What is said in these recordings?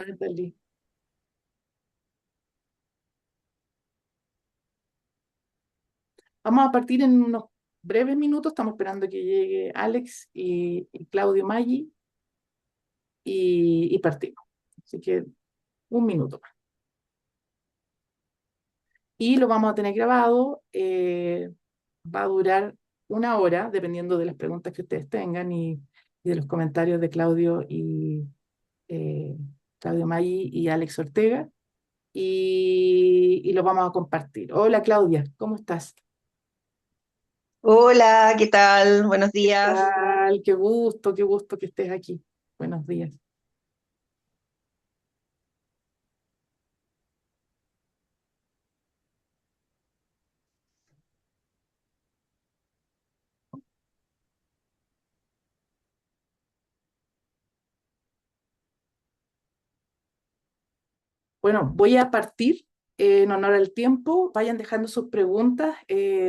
Natalie. Vamos a partir en unos breves minutos. Estamos esperando que llegue Alex y Claudio Maggi y partimos. Así que un minuto más. Y lo vamos a tener grabado. Va a durar una hora, dependiendo de las preguntas que ustedes tengan y de los comentarios de eh, Claudio Maggi y Alex Ortega. Y lo vamos a compartir. Hola Claudia, ¿cómo estás? Hola, ¿qué tal? Buenos días. Tal, qué gusto que estés aquí. Buenos días. Bueno, voy a partir en honor al tiempo. Vayan dejando sus preguntas.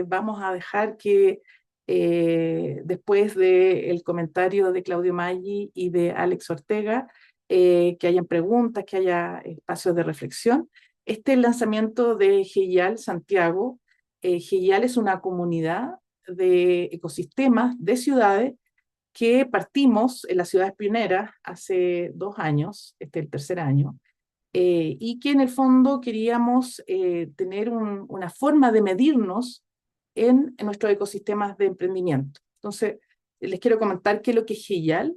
Vamos a dejar que después del comentario de Claudio Maggi y de Alex Ortega, que hayan preguntas, que haya espacios de reflexión. Este es el lanzamiento de GIAL Santiago. GIAL es una comunidad de ecosistemas de ciudades que partimos en las ciudades pioneras hace 2 años, este es el tercer año, y que en el fondo queríamos tener una forma de medirnos en nuestros ecosistemas de emprendimiento. Entonces, les quiero comentar qué es lo que es GIAL,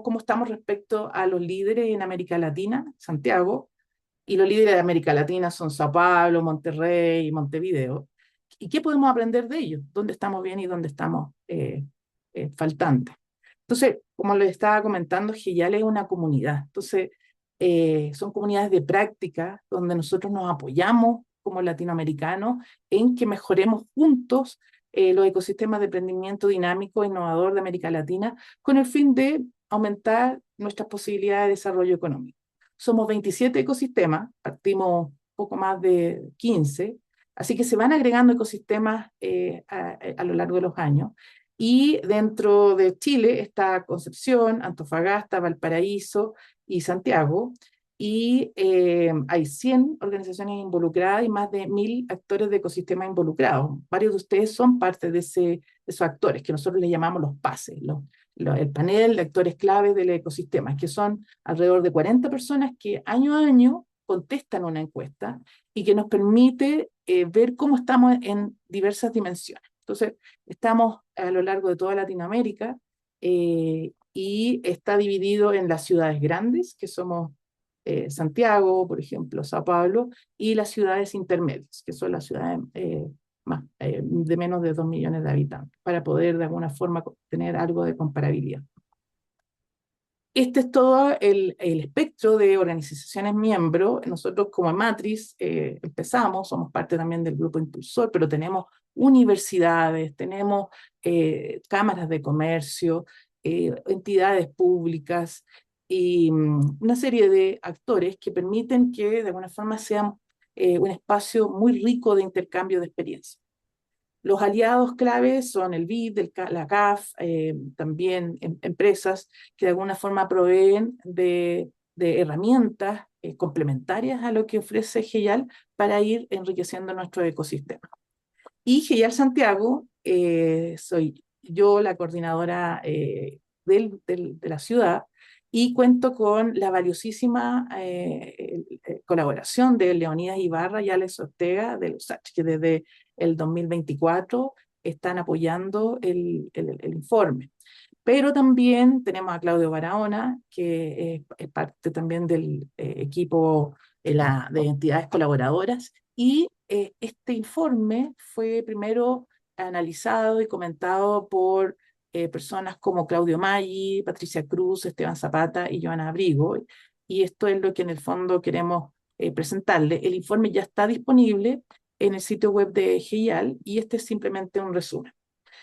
cómo estamos respecto a los líderes en América Latina, Santiago, y los líderes de América Latina son Sao Paulo, Monterrey y Montevideo. ¿Y qué podemos aprender de ellos? ¿Dónde estamos bien y dónde estamos faltantes? Entonces, como les estaba comentando, GIAL es una comunidad. Entonces, son comunidades de práctica donde nosotros nos apoyamos como latinoamericanos en que mejoremos juntos los ecosistemas de emprendimiento dinámico e innovador de América Latina con el fin de aumentar nuestras posibilidades de desarrollo económico. Somos 27 ecosistemas, partimos poco más de 15, así que se van agregando ecosistemas a lo largo de los años. Y dentro de Chile está Concepción, Antofagasta, Valparaíso y Santiago. Y hay 100 organizaciones involucradas y más de 1000 actores de ecosistema involucrados. Varios de ustedes son parte de esos actores, que nosotros les llamamos los PACE, el panel de actores claves del ecosistema, que son alrededor de 40 personas que año a año contestan una encuesta y que nos permite ver cómo estamos en diversas dimensiones. Entonces, estamos a lo largo de toda Latinoamérica y está dividido en las ciudades grandes, que somos Santiago, por ejemplo, Sao Paulo, y las ciudades intermedias, que son las ciudades de menos de 2 millones de habitantes, para poder de alguna forma tener algo de comparabilidad. Este es todo el espectro de organizaciones miembros. Nosotros como Matriz empezamos, somos parte también del grupo impulsor, pero tenemos universidades, tenemos cámaras de comercio, entidades públicas y una serie de actores que permiten que de alguna forma sean un espacio muy rico de intercambio de experiencias. Los aliados claves son el BID, la CAF, también empresas que de alguna forma proveen de herramientas complementarias a lo que ofrece GEIAL para ir enriqueciendo nuestro ecosistema. Y GEIAL Santiago, soy yo la coordinadora de la ciudad y cuento con la valiosísima colaboración de Leonidas Ibarra y Alex Ortega de los H, que desde el 2024 están apoyando el informe. Pero también tenemos a Claudio Barahona, que es parte también del equipo de entidades colaboradoras, y este informe fue primero analizado y comentado por personas como Claudio Maggi, Patricia Cruz, Esteban Zapata y Joana Abrigo, y esto es lo que en el fondo queremos presentarle. El informe ya está disponible en el sitio web de GIAL y este es simplemente un resumen.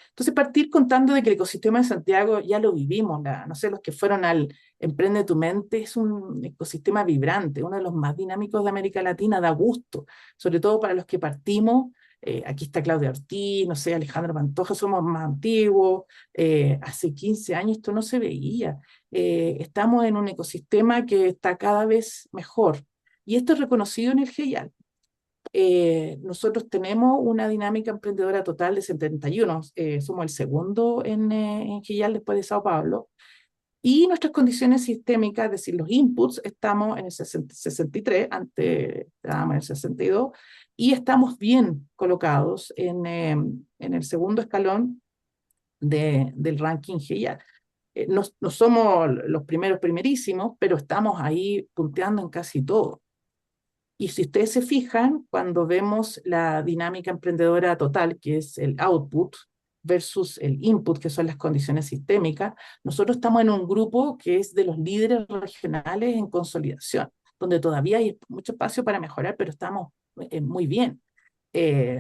Entonces, partir contando de que el ecosistema de Santiago ya lo vivimos, no sé, los que fueron al Emprende tu Mente, es un ecosistema vibrante, uno de los más dinámicos de América Latina, da gusto, sobre todo para los que partimos Aquí está Claudia Ortiz, no sé, Alejandro Pantoja, somos más antiguos. Hace 15 años esto no se veía. Estamos en un ecosistema que está cada vez mejor. Y esto es reconocido en el GEIAL. Nosotros tenemos una dinámica emprendedora total de 71, somos el segundo en GIAL después de Sao Paulo, y nuestras condiciones sistémicas, es decir, los inputs, estamos en el 63, antes estábamos en el 62, y estamos bien colocados en el segundo escalón del ranking GIAL. No somos los primeros primerísimos, pero estamos ahí punteando en casi todo. Y si ustedes se fijan, cuando vemos la dinámica emprendedora total, que es el output, versus el input, que son las condiciones sistémicas, nosotros estamos en un grupo que es de los líderes regionales en consolidación, donde todavía hay mucho espacio para mejorar, pero estamos muy bien.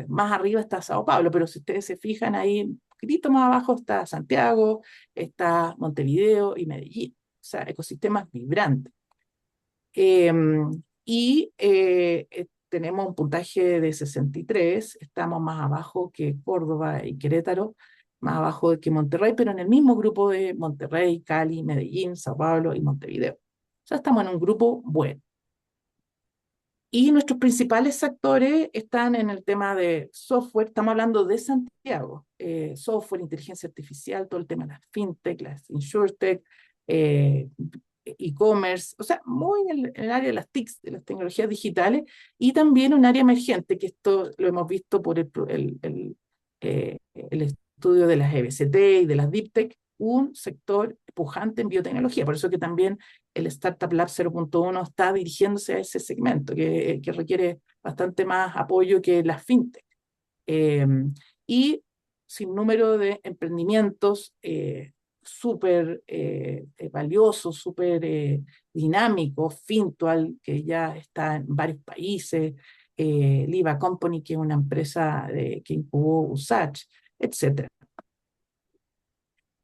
Más arriba está Sao Paulo, pero si ustedes se fijan ahí, un poquitito más abajo está Santiago, está Montevideo y Medellín. O sea, ecosistemas vibrantes. Tenemos un puntaje de 63, estamos más abajo que Córdoba y Querétaro, más abajo que Monterrey, pero en el mismo grupo de Monterrey, Cali, Medellín, Sao Paulo y Montevideo. O sea, estamos en un grupo bueno. Y nuestros principales actores están en el tema de software, estamos hablando de Santiago, software, inteligencia artificial, todo el tema de las fintech, las insurtech, e-commerce, o sea, muy en el área de las TICs, de las tecnologías digitales, y también un área emergente, que esto lo hemos visto por el estudio de las EBCT y de las Deep Tech, un sector pujante en biotecnología. Por eso que también el Startup Lab 0.1 está dirigiéndose a ese segmento, que requiere bastante más apoyo que las fintech. Y sin número de emprendimientos súper valiosos, súper dinámicos, Fintual, que ya está en varios países, Liva Company, que es una empresa que incubó USACH, etc.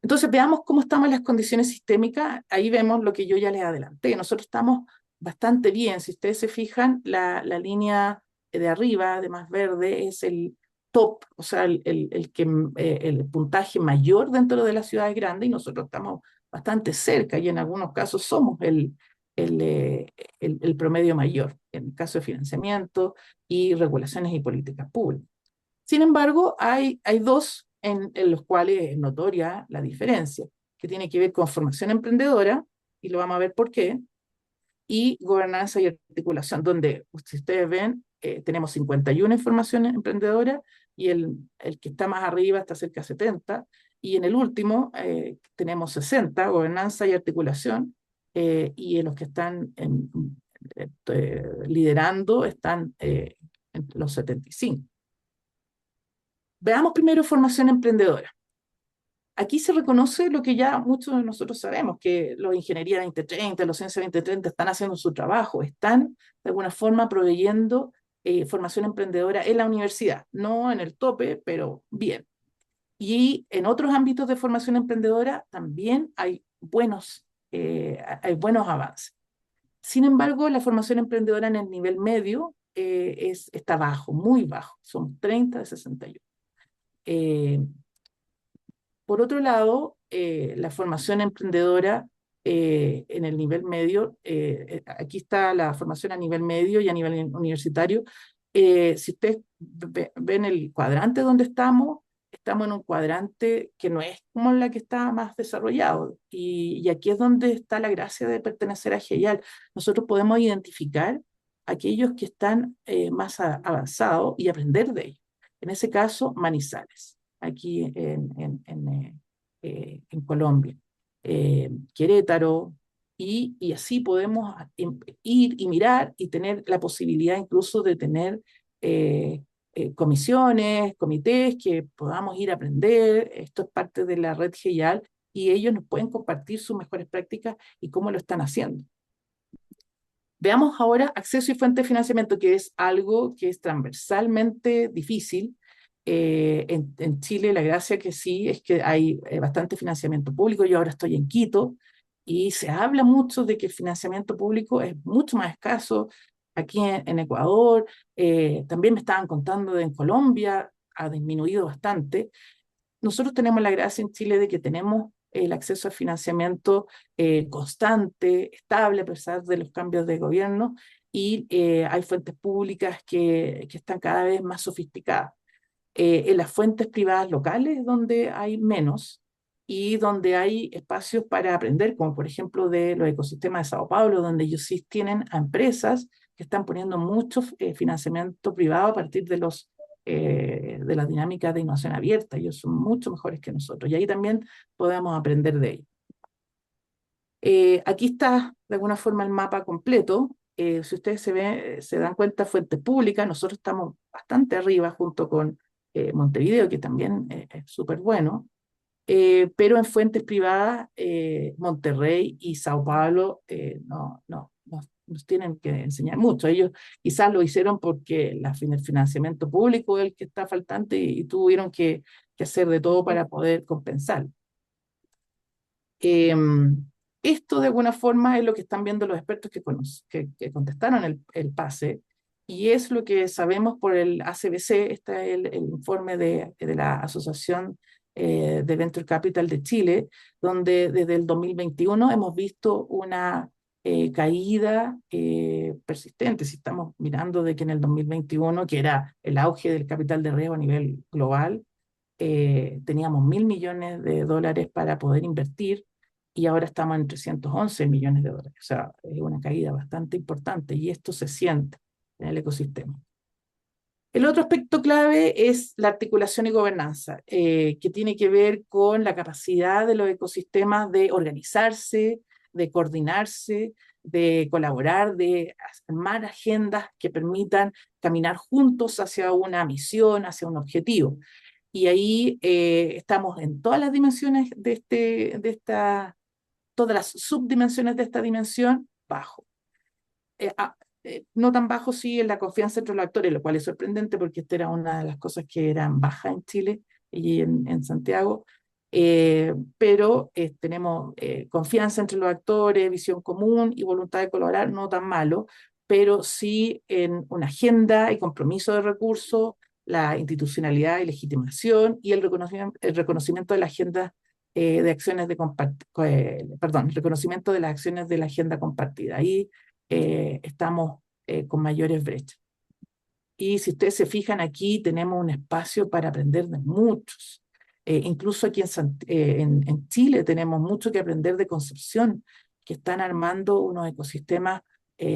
Entonces veamos cómo estamos en las condiciones sistémicas. Ahí vemos lo que yo ya les adelanté. Nosotros estamos bastante bien. Si ustedes se fijan, la línea de arriba, de más verde, es el top, o sea, el puntaje mayor dentro de las ciudades grandes, y nosotros estamos bastante cerca y en algunos casos somos el promedio mayor en el caso de financiamiento y regulaciones y políticas públicas. Sin embargo, hay dos en los cuales es notoria la diferencia, que tiene que ver con formación emprendedora, y lo vamos a ver por qué, y gobernanza y articulación, donde, si ustedes ven, tenemos 51 en formación emprendedora, y el que está más arriba está cerca de 70, y en el último tenemos 60, gobernanza y articulación, y en los que están liderando están en los 75. Veamos primero formación emprendedora. Aquí se reconoce lo que ya muchos de nosotros sabemos, que los Ingeniería 2030, los Ciencia 2030 están haciendo su trabajo, están de alguna forma proveyendo formación emprendedora en la universidad, no en el tope, pero bien. Y en otros ámbitos de formación emprendedora también hay buenos avances. Sin embargo, la formación emprendedora en el nivel medio está bajo, muy bajo, son 30 de 61. Por otro lado, la formación emprendedora en el nivel medio, aquí está la formación a nivel medio y a nivel universitario. Si ustedes ven el cuadrante donde estamos en un cuadrante que no es como la que está más desarrollado. Y aquí es donde está la gracia de pertenecer a GEIAL. Nosotros podemos identificar aquellos que están más avanzados y aprender de ellos. En ese caso, Manizales, aquí en Colombia, Querétaro, y así podemos ir y mirar y tener la posibilidad incluso de tener comisiones, comités que podamos ir a aprender. Esto es parte de la red GEIAL y ellos nos pueden compartir sus mejores prácticas y cómo lo están haciendo. Veamos ahora acceso y fuente de financiamiento, que es algo que es transversalmente difícil. En Chile la gracia que sí es que hay bastante financiamiento público. Yo ahora estoy en Quito y se habla mucho de que el financiamiento público es mucho más escaso. aquí en Ecuador, también me estaban contando de en Colombia, ha disminuido bastante. Nosotros tenemos la gracia en Chile de que tenemos el acceso al financiamiento constante, estable, a pesar de los cambios de gobierno, y hay fuentes públicas que están cada vez más sofisticadas. En las fuentes privadas locales donde hay menos y donde hay espacios para aprender, como por ejemplo de los ecosistemas de Sao Paulo, donde ellos sí tienen a empresas que están poniendo mucho financiamiento privado a partir de las dinámicas de innovación abierta. Ellos son mucho mejores que nosotros y ahí también podemos aprender de ellos. Aquí está de alguna forma el mapa completo. Si ustedes se dan cuenta, fuentes públicas, nosotros estamos bastante arriba junto con Montevideo, que también es súper bueno, pero en fuentes privadas, Monterrey y Sao Paulo nos tienen que enseñar mucho. Ellos quizás lo hicieron porque el financiamiento público es el que está faltante y tuvieron que hacer de todo para poder compensar. Eh, Esto de alguna forma es lo que están viendo los expertos que contestaron el PASE y es lo que sabemos por el ACBC, este es el informe de la Asociación de Venture Capital de Chile, donde desde el 2021 hemos visto una caída persistente. Si estamos mirando de que en el 2021, que era el auge del capital de riesgo a nivel global, teníamos 1.000 millones de dólares para poder invertir y ahora estamos en 311 millones de dólares. O sea, es una caída bastante importante y esto se siente en el ecosistema. El otro aspecto clave es la articulación y gobernanza, que tiene que ver con la capacidad de los ecosistemas de organizarse, de coordinarse, de colaborar, de armar agendas que permitan caminar juntos hacia una misión, hacia un objetivo. Y ahí estamos en todas las dimensiones todas las subdimensiones de esta dimensión, bajo. Eh, ah, no tan bajo, sí, en la confianza entre los actores, lo cual es sorprendente porque esta era una de las cosas que eran bajas en Chile y en Santiago. Pero tenemos confianza entre los actores, visión común y voluntad de colaborar, no tan malo, pero sí en una agenda y compromiso de recursos, la institucionalidad y legitimación y el reconocimiento de la agenda de acciones perdón, el reconocimiento de las acciones de la agenda compartida. Ahí estamos con mayores brechas. Y si ustedes se fijan aquí, tenemos un espacio para aprender de muchos. Incluso aquí en Chile tenemos mucho que aprender de Concepción, que están armando unos ecosistemas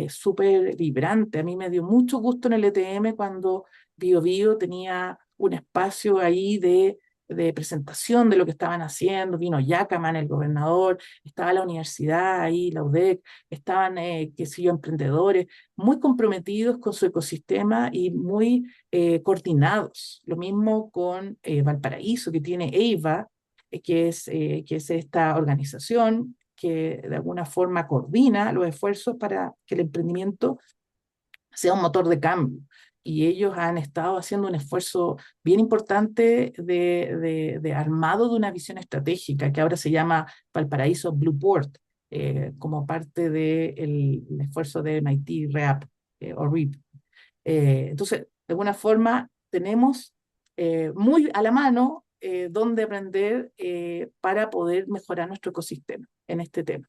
súper vibrantes. A mí me dio mucho gusto en el ETM cuando BioBio tenía un espacio ahí de presentación de lo que estaban haciendo. Vino Yacaman, el gobernador, estaba la universidad ahí, la UDEC, estaban, qué sé yo, emprendedores muy comprometidos con su ecosistema y muy coordinados. Lo mismo con Valparaíso, que tiene EIVA, que es esta organización que de alguna forma coordina los esfuerzos para que el emprendimiento sea un motor de cambio. Y ellos han estado haciendo un esfuerzo bien importante de armado de una visión estratégica que ahora se llama Valparaíso Blueport, como parte del esfuerzo de MIT REAP o REAP. Entonces, de alguna forma, tenemos muy a la mano dónde aprender para poder mejorar nuestro ecosistema en este tema.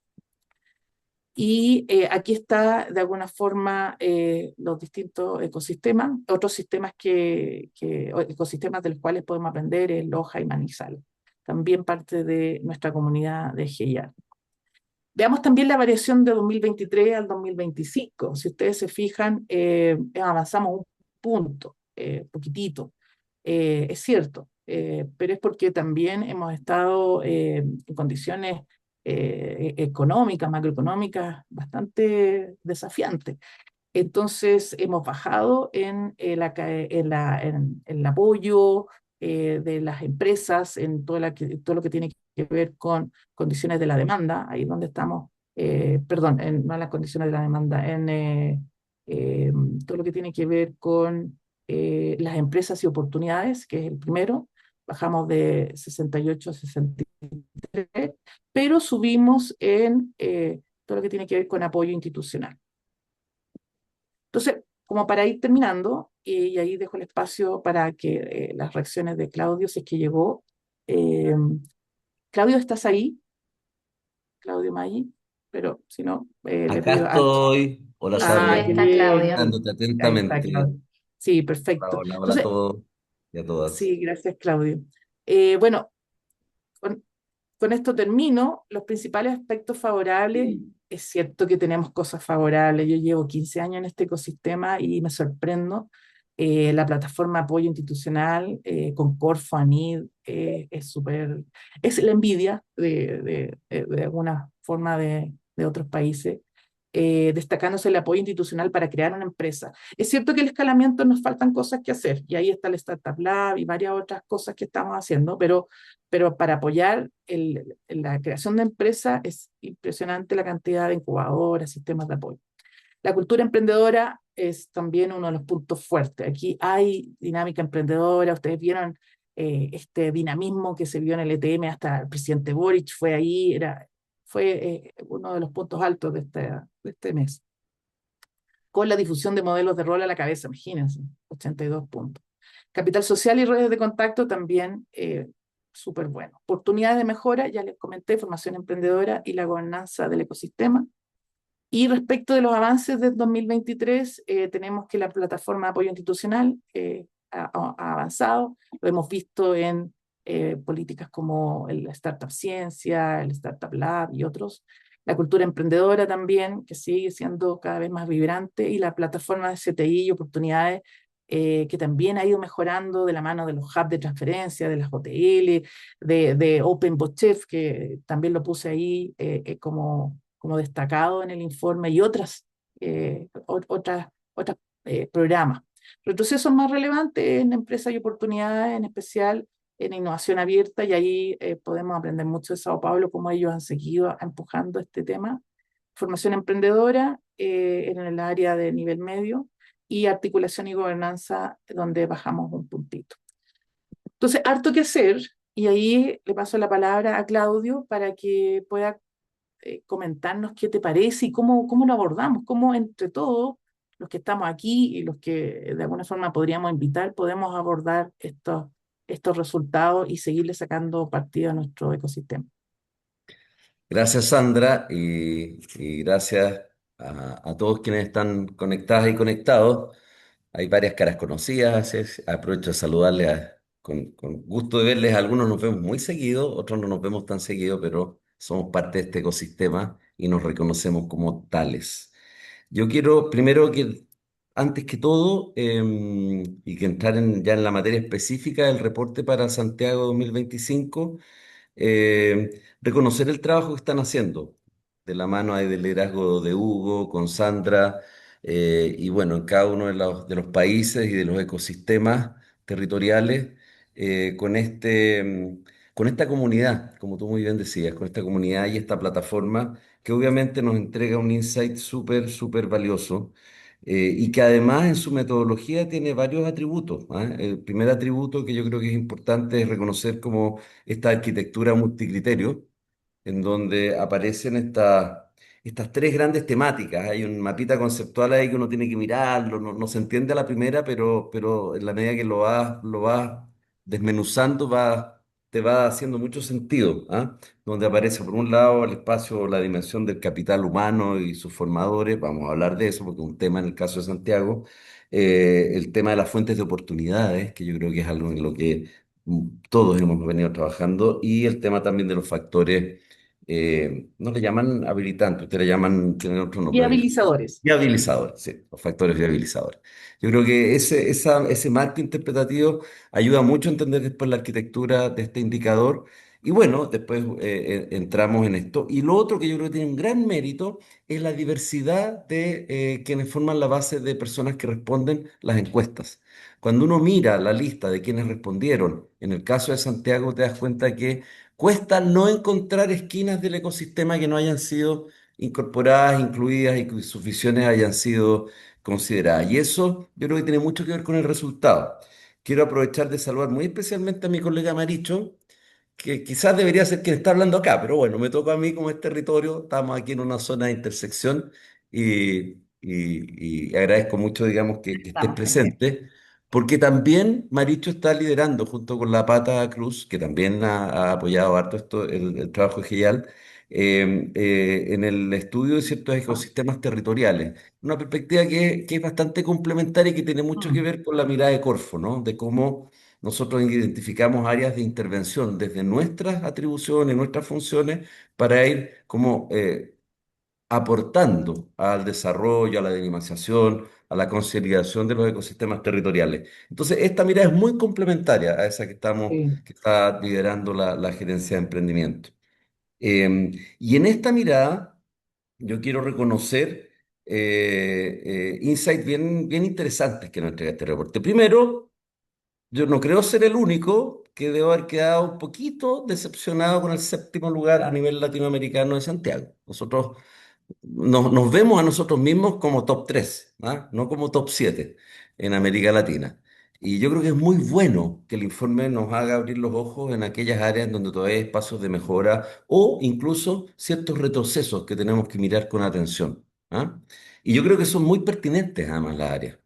Y aquí está, de alguna forma, los distintos ecosistemas, otros sistemas ecosistemas de los cuales podemos aprender es Loja y Manizales, también parte de nuestra comunidad de GIAR. Veamos también la variación de 2023 al 2025. Si ustedes se fijan, avanzamos un punto, poquitito. Es cierto, pero es porque también hemos estado en condiciones económicas, macroeconómicas, bastante desafiantes. Entonces, hemos bajado en el apoyo de las empresas, en todo lo que tiene que ver con condiciones de la demanda, ahí donde estamos, perdón, no en las condiciones de la demanda, eh, todo lo que tiene que ver con las empresas y oportunidades, que es el primero, bajamos de 68 a 63, pero subimos en todo lo que tiene que ver con apoyo institucional. Entonces, como para ir terminando, y ahí dejo el espacio para que las reacciones de Claudio, si es que llegó. Eh, Claudio, ¿estás ahí? Claudio Maggi, pero si no, le Acá pido a... estoy. Hola Sí, Ah, Sandra, qué está Claudio. bien. dándote Ahí está, atentamente. Claudio. Sí, Hola, perfecto. hola, hola a Entonces, todos y a todas. sí, gracias, Claudio. Bueno, con, con esto termino. Los principales aspectos favorables, es cierto que tenemos cosas favorables. Yo llevo 15 años en este ecosistema y me sorprendo. La plataforma de apoyo institucional con Corfo, ANID, es súper, es la envidia de alguna forma de otros países, destacándose el apoyo institucional para crear una empresa. Es cierto que el escalamiento nos faltan cosas que hacer, y ahí está el Startup Lab y varias otras cosas que estamos haciendo, pero para apoyar la creación de empresas es impresionante la cantidad de incubadoras, sistemas de apoyo. La cultura emprendedora es también uno de los puntos fuertes. Aquí hay dinámica emprendedora, ustedes vieron este dinamismo que se vio en el ETM, hasta el presidente Boric fue ahí, fue uno de los puntos altos de este mes, con la difusión de modelos de rol a la cabeza, imagínense, 82 puntos. Capital social y redes de contacto también súper bueno. Oportunidades de mejora, ya les comenté, formación emprendedora y la gobernanza del ecosistema. Y respecto de los avances del 2023, tenemos que la plataforma de apoyo institucional ha avanzado, lo hemos visto en políticas como el Startup Ciencia, el Startup Lab y otros. La cultura emprendedora también, que sigue siendo cada vez más vibrante, y la plataforma de CTI y oportunidades, que también ha ido mejorando de la mano de los hubs de transferencia, de las OTL, de OpenBotchef, que también lo puse ahí como destacado en el informe, y otras programas. Retrocesos más relevantes en empresas y oportunidades, en especial en innovación abierta, y ahí podemos aprender mucho de Sao Paulo, cómo ellos han seguido empujando este tema. Formación emprendedora en el área de nivel medio, y articulación y gobernanza, donde bajamos un puntito. Entonces, harto que hacer, y ahí le paso la palabra a Claudio para que pueda comentarnos qué te parece y cómo lo abordamos, cómo entre todos, los que estamos aquí y los que de alguna forma podríamos invitar, podemos abordar estos resultados y seguirle sacando partido a nuestro ecosistema. Gracias Sandra y gracias a todos quienes están conectadas y conectados. Hay varias caras conocidas, aprovecho de saludarles con gusto de verles. Algunos nos vemos muy seguido, otros no nos vemos tan seguido, pero somos parte de este ecosistema y nos reconocemos como tales. Yo quiero primero que, antes que todo, y que entrar ya en la materia específica del reporte para Santiago 2025, reconocer el trabajo que están haciendo de la mano ahí del liderazgo de Hugo, con Sandra, y bueno, en cada uno de los países y de los ecosistemas territoriales, con esta comunidad, como tú muy bien decías, con esta comunidad y esta plataforma que obviamente nos entrega un insight súper, súper valioso. Y que además en su metodología tiene varios atributos, ¿ah? El primer atributo que yo creo que es importante es reconocer como esta arquitectura multicriterio, en donde aparecen estas tres grandes temáticas. Hay un mapita conceptual ahí que uno tiene que mirarlo, no se entiende a la primera, pero en la medida que lo vas desmenuzando, te va haciendo mucho sentido, ¿ah? Donde aparece por un lado el espacio, la dimensión del capital humano y sus formadores, vamos a hablar de eso porque es un tema en el caso de Santiago. El tema de las fuentes de oportunidades, que yo creo que es algo en lo que todos hemos venido trabajando, y el tema también de los factores, no le llaman habilitantes, ustedes le llaman, tienen otro nombre, Viabilizadores. viabilizadores, sí, los factores viabilizadores. Yo creo que ese marco interpretativo ayuda mucho a entender después la arquitectura de este indicador. Y bueno, después entramos en esto. Y lo otro que yo creo que tiene un gran mérito es la diversidad de quienes forman la base de personas que responden las encuestas. Cuando uno mira la lista de quienes respondieron, en el caso de Santiago te das cuenta que cuesta no encontrar esquinas del ecosistema que no hayan sido incorporadas, incluidas y cuyas sus visiones hayan sido consideradas. Y eso yo creo que tiene mucho que ver con el resultado. Quiero aprovechar de saludar muy especialmente a mi colega Maricho, que quizás debería ser quien está hablando acá, pero bueno, me toca a mí como es territorio, estamos aquí en una zona de intersección y agradezco mucho, digamos, que estés Estamos pendientes. presente, porque también Maricho está liderando junto con la Pata Cruz, que también ha apoyado harto esto, el trabajo de GIAL, en el estudio de ciertos ecosistemas territoriales. Una perspectiva que es bastante complementaria y que tiene mucho que Mm, ver con la mirada de Corfo, ¿no? De cómo nosotros identificamos áreas de intervención desde nuestras atribuciones, nuestras funciones, para ir como aportando al desarrollo, a la dinamización, a la consolidación de los ecosistemas territoriales. Entonces, esta mirada es muy complementaria a esa sí. que está liderando la gerencia de emprendimiento. Y en esta mirada, yo quiero reconocer insights bien interesantes que nos entrega este reporte. Primero, yo no creo ser el único que debo haber quedado un poquito decepcionado con el séptimo lugar a nivel latinoamericano de Santiago. Nosotros nos vemos a nosotros mismos como top 3, ¿ah? No como top 7 en América Latina. Y yo creo que es muy bueno que el informe nos haga abrir los ojos en aquellas áreas en donde todavía hay espacios de mejora o incluso ciertos retrocesos que tenemos que mirar con atención. ¿Ah? Y yo creo que son muy pertinentes además las áreas.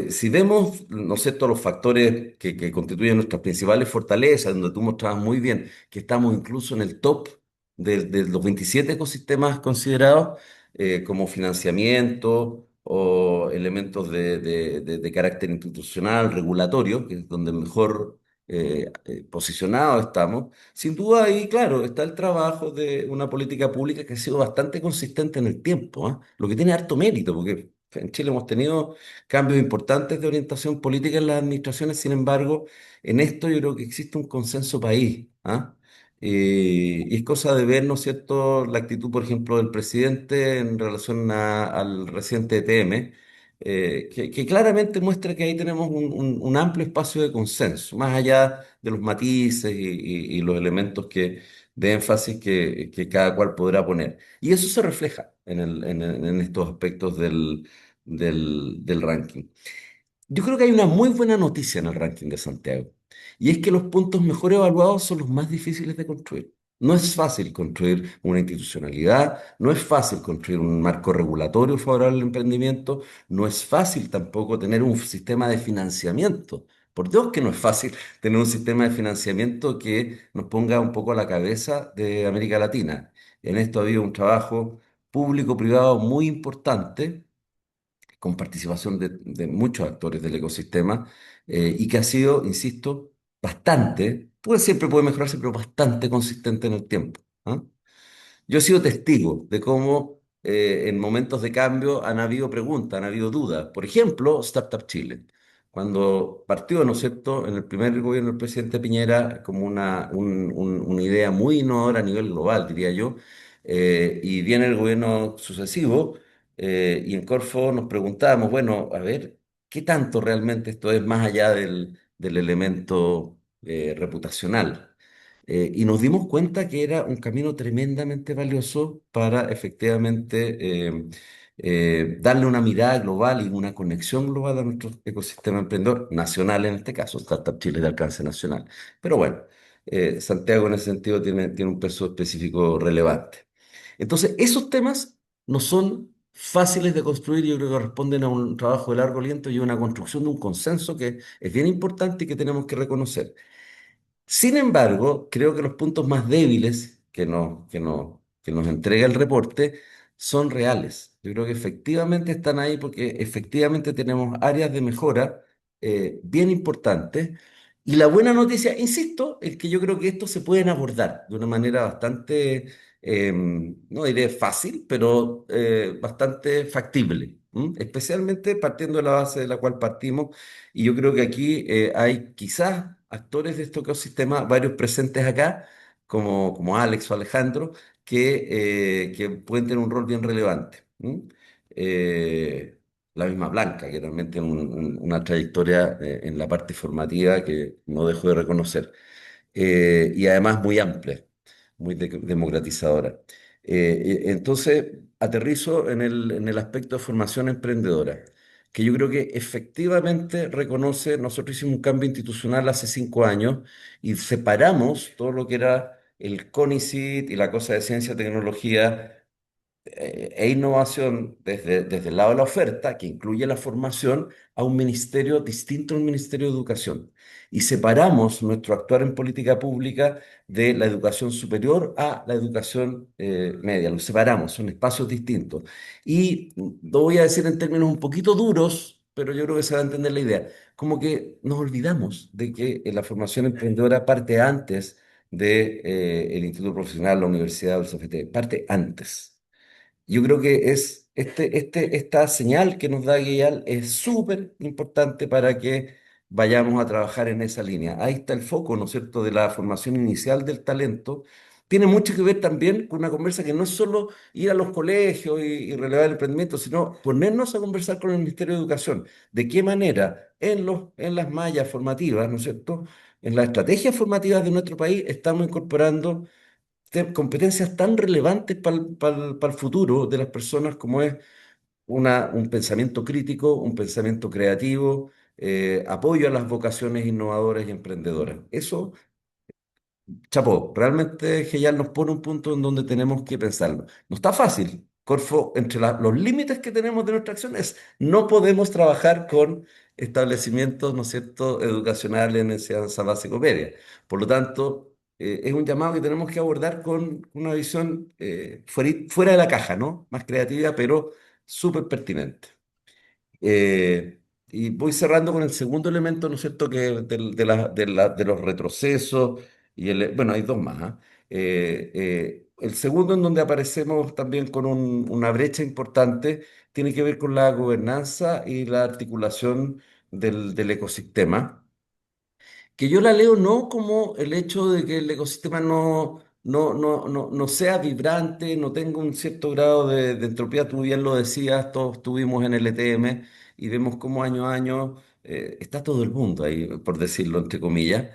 Si vemos, no sé, todos los factores que constituyen nuestras principales fortalezas, donde tú mostrabas muy bien que estamos incluso en el top de los 27 ecosistemas considerados como financiamiento o elementos de carácter institucional, regulatorio, que es donde mejor posicionados estamos. Sin duda ahí, claro, está el trabajo de una política pública que ha sido bastante consistente en el tiempo, ¿ah? Lo que tiene harto mérito, porque en Chile hemos tenido cambios importantes de orientación política en las administraciones. Sin embargo, en esto yo creo que existe un consenso país, ¿ah? Y es cosa de ver, ¿no es cierto?, la actitud, por ejemplo, del presidente en relación al reciente ETM, que claramente muestra que ahí tenemos un amplio espacio de consenso, más allá de los matices y los elementos de énfasis que cada cual podrá poner. Y eso se refleja en estos aspectos del ranking. Yo creo que hay una muy buena noticia en el ranking de Santiago, y es que los puntos mejor evaluados son los más difíciles de construir. No es fácil construir una institucionalidad, no es fácil construir un marco regulatorio favorable al emprendimiento, no es fácil tampoco tener un sistema de financiamiento. Por Dios que no es fácil tener un sistema de financiamiento que nos ponga un poco a la cabeza de América Latina. En esto ha habido un trabajo público-privado muy importante con participación de muchos actores del ecosistema y que ha sido, insisto, bastante, pues siempre puede mejorarse, pero bastante consistente en el tiempo. ¿Ah? Yo he sido testigo de cómo en momentos de cambio han habido preguntas, han habido dudas. Por ejemplo, Startup Chile. Cuando partió, ¿no es cierto?, en el primer gobierno del presidente Piñera como una idea muy innovadora a nivel global, diría yo, y viene el gobierno sucesivo, y en Corfo nos preguntábamos, bueno, a ver, ¿qué tanto realmente esto es más allá del elemento reputacional? Y nos dimos cuenta que era un camino tremendamente valioso para efectivamente darle una mirada global y una conexión global a nuestro ecosistema emprendedor, nacional en este caso, Startup Chile de alcance nacional. Pero bueno, Santiago en ese sentido tiene un peso específico relevante. Entonces, esos temas no son fáciles de construir, yo creo que responden a un trabajo de largo aliento y una construcción de un consenso que es bien importante y que tenemos que reconocer. Sin embargo, creo que los puntos más débiles que nos entrega el reporte son reales. Yo creo que efectivamente están ahí porque efectivamente tenemos áreas de mejora bien importantes. Y la buena noticia, insisto, es que yo creo que estos se pueden abordar de una manera bastante, no diré fácil, pero bastante factible. Especialmente partiendo de la base de la cual partimos, y yo creo que aquí hay quizás actores de este ecosistema, varios presentes acá, como Alex o Alejandro, que pueden tener un rol bien relevante. ¿M? Eh, la misma Blanca, que también tiene una trayectoria en la parte formativa que no dejo de reconocer. Y además muy amplia, muy democratizadora. Entonces, aterrizo en el aspecto de formación emprendedora, que yo creo que efectivamente reconoce, nosotros hicimos un cambio institucional hace 5 años y separamos todo lo que era el CONICIT y la cosa de ciencia y tecnología e innovación desde el lado de la oferta, que incluye la formación, a un ministerio distinto al Ministerio de Educación. Y separamos nuestro actuar en política pública de la educación superior a la educación media. Lo separamos, son espacios distintos. Y lo voy a decir en términos un poquito duros, pero yo creo que se va a entender la idea. Como que nos olvidamos de que la formación emprendedora parte antes de, el instituto profesional, la universidad o el CFT, parte antes. Yo creo que es esta señal que nos da Guial es súper importante para que vayamos a trabajar en esa línea. Ahí está el foco, ¿no es cierto?, de la formación inicial del talento. Tiene mucho que ver también con una conversa que no es solo ir a los colegios y relevar el emprendimiento, sino ponernos a conversar con el Ministerio de Educación. ¿De qué manera en las mallas formativas, ¿no es cierto?, en las estrategias formativas de nuestro país estamos incorporando competencias tan relevantes para el futuro de las personas como es un pensamiento crítico, un pensamiento creativo, apoyo a las vocaciones innovadoras y emprendedoras? Eso, chapó, realmente Geyal nos pone un punto en donde tenemos que pensarlo. No está fácil. Corfo, entre los límites que tenemos de nuestra acción es no podemos trabajar con establecimientos, ¿no es cierto?, educacionales en enseñanza básica media. Por lo tanto, es un llamado que tenemos que abordar con una visión fuera de la caja, ¿no? Más creativa, pero súper pertinente. Y voy cerrando con el segundo elemento, ¿no es cierto?, que de los retrocesos, bueno, hay dos más, ¿ah? El segundo en donde aparecemos también con una brecha importante tiene que ver con la gobernanza y la articulación del ecosistema, que yo la leo no como el hecho de que el ecosistema no sea vibrante, no tenga un cierto grado de entropía. Tú bien lo decías, todos estuvimos en el ETM y vemos cómo año a año está todo el mundo ahí, por decirlo entre comillas,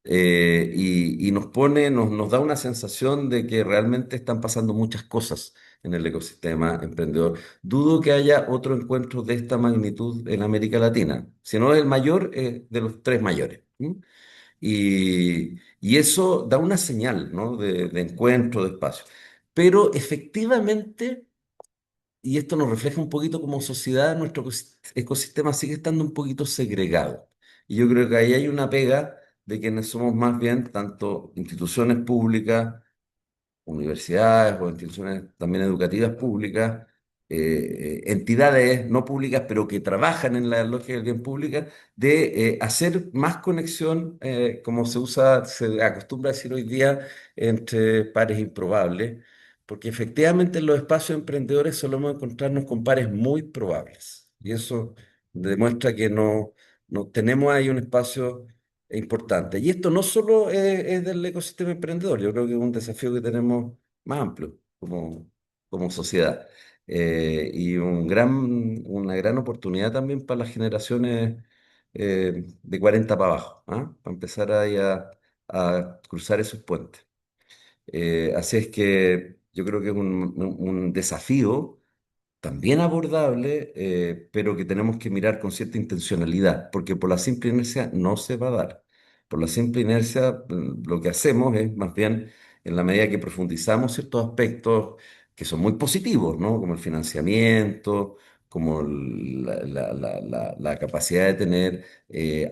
y nos da una sensación de que realmente están pasando muchas cosas en el ecosistema emprendedor. Dudo que haya otro encuentro de esta magnitud en América Latina, si no el mayor, de los tres mayores. ¿M? Y eso da una señal, ¿no?, de encuentro, de espacio. Pero efectivamente, y esto nos refleja un poquito como sociedad, nuestro ecosistema sigue estando un poquito segregado. Y yo creo que ahí hay una pega de quienes somos más bien tanto instituciones públicas, universidades o instituciones también educativas públicas, entidades no públicas, pero que trabajan en la lógica del bien pública, de hacer más conexión, como se acostumbra a decir hoy día, entre pares improbables, porque efectivamente en los espacios emprendedores solemos encontrarnos con pares muy probables. Y eso demuestra que no tenemos ahí un espacio importante. Y esto no solo es del ecosistema emprendedor, yo creo que es un desafío que tenemos más amplio como sociedad. Y una gran oportunidad también para las generaciones de 40 para abajo, ¿ah? Para empezar ahí a cruzar esos puentes. Así es que yo creo que es un desafío también abordable, pero que tenemos que mirar con cierta intencionalidad, porque por la simple inercia no se va a dar. Por la simple inercia, lo que hacemos es más bien, en la medida que profundizamos ciertos aspectos que son muy positivos, ¿no?, como el financiamiento, como la capacidad de tener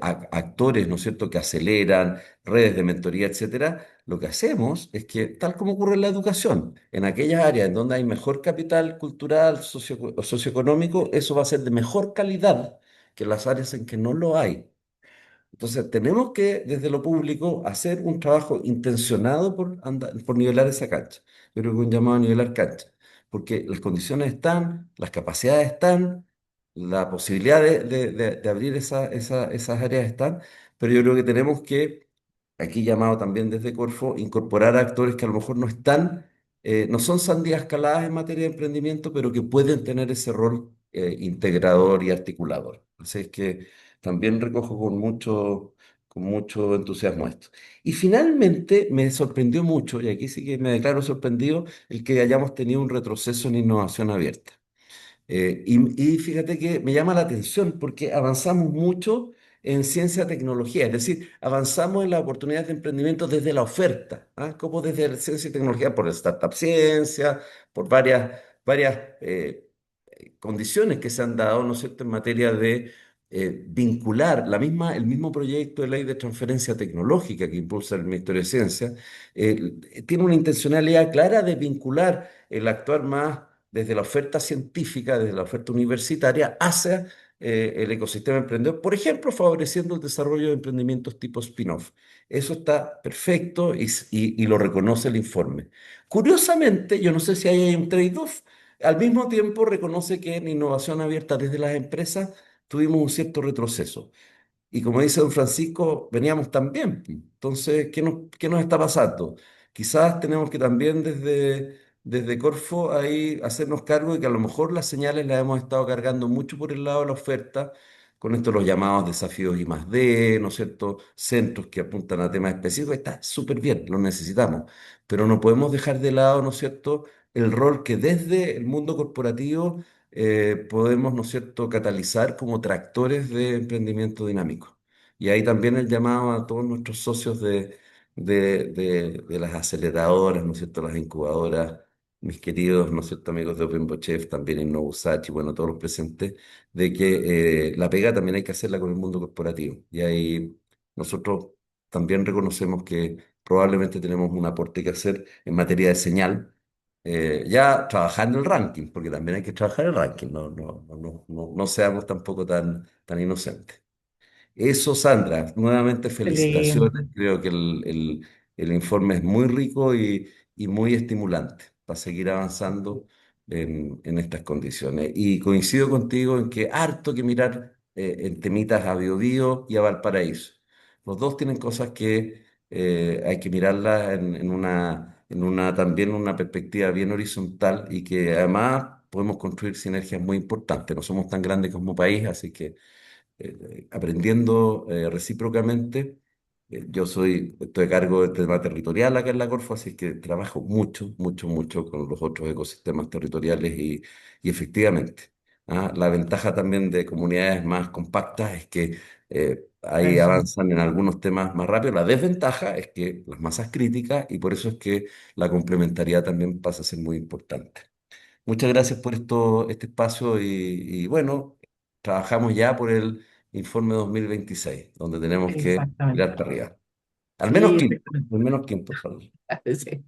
actores, ¿no es cierto?, que aceleran, redes de mentoría, etcétera. Lo que hacemos es que, tal como ocurre en la educación, en aquellas áreas en donde hay mejor capital cultural, o socioeconómico, eso va a ser de mejor calidad que las áreas en que no lo hay. Entonces, tenemos que, desde lo público, hacer un trabajo intencionado por nivelar esa cancha. Yo creo que un llamado a nivelar cancha, porque las condiciones están, las capacidades están, la posibilidad de abrir esas áreas están, pero yo creo que tenemos que, aquí llamado también desde Corfo, incorporar a actores que a lo mejor no son sandías caladas en materia de emprendimiento, pero que pueden tener ese rol integrador y articulador. Así es que también recojo con mucho entusiasmo esto. Y finalmente me sorprendió mucho, y aquí sí que me declaro sorprendido, el que hayamos tenido un retroceso en innovación abierta. Y fíjate que me llama la atención porque avanzamos mucho en ciencia y tecnología, es decir, avanzamos en las oportunidades de emprendimiento desde la oferta, ¿ah? Como desde la ciencia y tecnología, por Startup Ciencia, por varias condiciones que se han dado, ¿no es cierto?, en materia de vincular el mismo proyecto de ley de transferencia tecnológica que impulsa el Ministerio de Ciencia, tiene una intencionalidad clara de vincular el actuar más desde la oferta científica, desde la oferta universitaria, hacia el ecosistema emprendedor, por ejemplo, favoreciendo el desarrollo de emprendimientos tipo spin-off. Eso está perfecto y lo reconoce el informe. Curiosamente, yo no sé si hay un trade-off. Al mismo tiempo, reconoce que en innovación abierta desde las empresas tuvimos un cierto retroceso. Y como dice don Francisco, veníamos tan bien. Entonces, qué nos está pasando? Quizás tenemos que también desde Corfo ahí hacernos cargo de que a lo mejor las señales las hemos estado cargando mucho por el lado de la oferta, con esto los llamados desafíos I+D, ¿no es cierto? Centros que apuntan a temas específicos, está súper bien, lo necesitamos, pero no podemos dejar de lado, ¿no es cierto?, el rol que desde el mundo corporativo podemos, ¿no es cierto?, catalizar como tractores de emprendimiento dinámico. Y ahí también el llamado a todos nuestros socios de las aceleradoras, ¿no es cierto?, las incubadoras, mis queridos, ¿no es cierto?, amigos de OpenBochef, también InnoVusach y bueno, todos los presentes, de que la pega también hay que hacerla con el mundo corporativo. Y ahí nosotros también reconocemos que probablemente tenemos un aporte que hacer en materia de señal, ya trabajando el ranking, porque también hay que trabajar el ranking, no seamos tampoco tan inocentes. Eso, Sandra, nuevamente felicitaciones. Excelente. Creo que el informe es muy rico y muy estimulante para seguir avanzando en estas condiciones. Y coincido contigo en que harto que mirar en temitas a Biobío y a Valparaíso. Los dos tienen cosas que hay que mirarlas en una también una perspectiva bien horizontal y que además podemos construir sinergias muy importantes. No somos tan grandes como país, así que aprendiendo recíprocamente. Estoy a cargo del tema territorial acá en la Corfo, así que trabajo mucho, mucho, mucho con los otros ecosistemas territoriales y efectivamente, la ventaja también de comunidades más compactas es que ahí Eso. avanzan en algunos temas más rápido. La desventaja es que las masas críticas y por eso es que la complementariedad también pasa a ser muy importante. Muchas gracias por este espacio y bueno, trabajamos ya por el informe 2026, donde tenemos que Exactamente. mirar para arriba. Sí, exactamente. Al menos quinto, Pablo. Sí.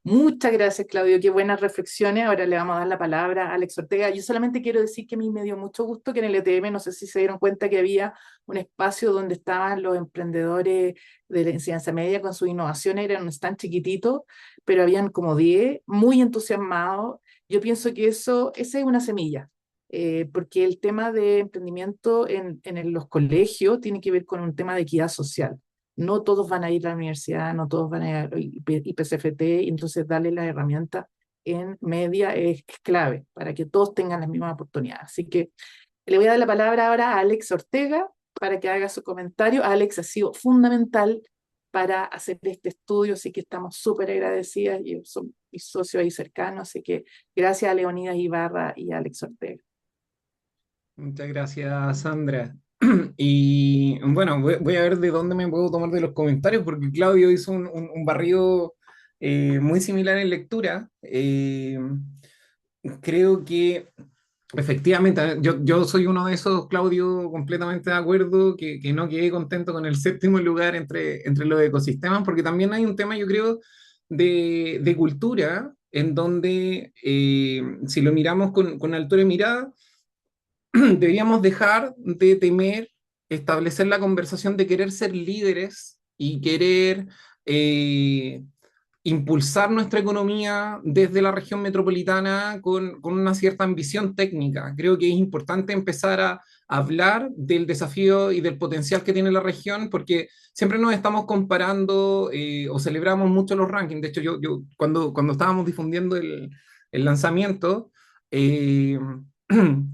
Muchas gracias, Claudio. Qué buenas reflexiones. Ahora le vamos a dar la palabra a Alex Ortega. Yo solamente quiero decir que a mí me dio mucho gusto que en el ETM, no sé si se dieron cuenta que había un espacio donde estaban los emprendedores de la enseñanza media con sus innovaciones, eran un stand chiquitito, pero habían como 10 muy entusiasmados. Yo pienso que esa es una semilla. Porque el tema de emprendimiento en los colegios tiene que ver con un tema de equidad social. No todos van a ir a la universidad, no todos van a ir a IPCFT, y entonces darle las herramientas en media es clave para que todos tengan las mismas oportunidades. Así que le voy a dar la palabra ahora a Alex Ortega para que haga su comentario. Alex ha sido fundamental para hacer este estudio, así que estamos súper agradecidas y son mis socios ahí cercanos, así que gracias a Leonidas Ibarra y a Alex Ortega. Muchas gracias, Sandra. Y bueno, voy a ver de dónde me puedo tomar de los comentarios, porque Claudio hizo un barrido muy similar en lectura. Creo que efectivamente, yo soy uno de esos, Claudio, completamente de acuerdo, que no quedé contento con el séptimo lugar entre los ecosistemas, porque también hay un tema, yo creo, de cultura, en donde si lo miramos con altura de mirada, deberíamos dejar de temer establecer la conversación de querer ser líderes y querer eh, impulsar nuestra economía desde la región metropolitana con una cierta ambición técnica. Creo que es importante empezar a hablar del desafío y del potencial que tiene la región, porque siempre nos estamos comparando o celebramos mucho los rankings. De hecho, yo cuando estábamos difundiendo el lanzamiento, eh,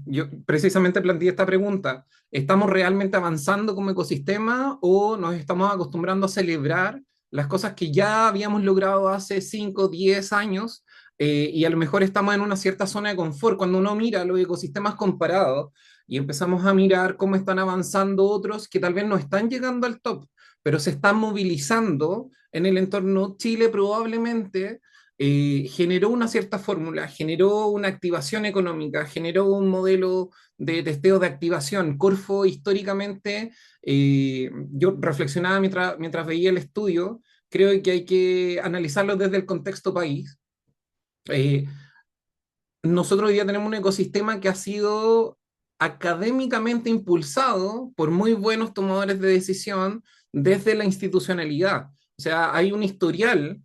yo precisamente planteé esta pregunta. ¿Estamos realmente avanzando como ecosistema o nos estamos acostumbrando a celebrar las cosas que ya habíamos logrado hace 5 10 años y a lo mejor estamos en una cierta zona de confort? Cuando uno mira los ecosistemas comparados y empezamos a mirar cómo están avanzando otros que tal vez no están llegando al top, pero se están movilizando en el entorno, Chile probablemente generó una cierta fórmula, generó una activación económica, generó un modelo de testeo de activación. Corfo históricamente, yo reflexionaba mientras veía el estudio, creo que hay que analizarlo desde el contexto país. Eh, Nosotros hoy día tenemos un ecosistema que ha sido académicamente impulsado por muy buenos tomadores de decisión desde la institucionalidad. O sea, hay un historial,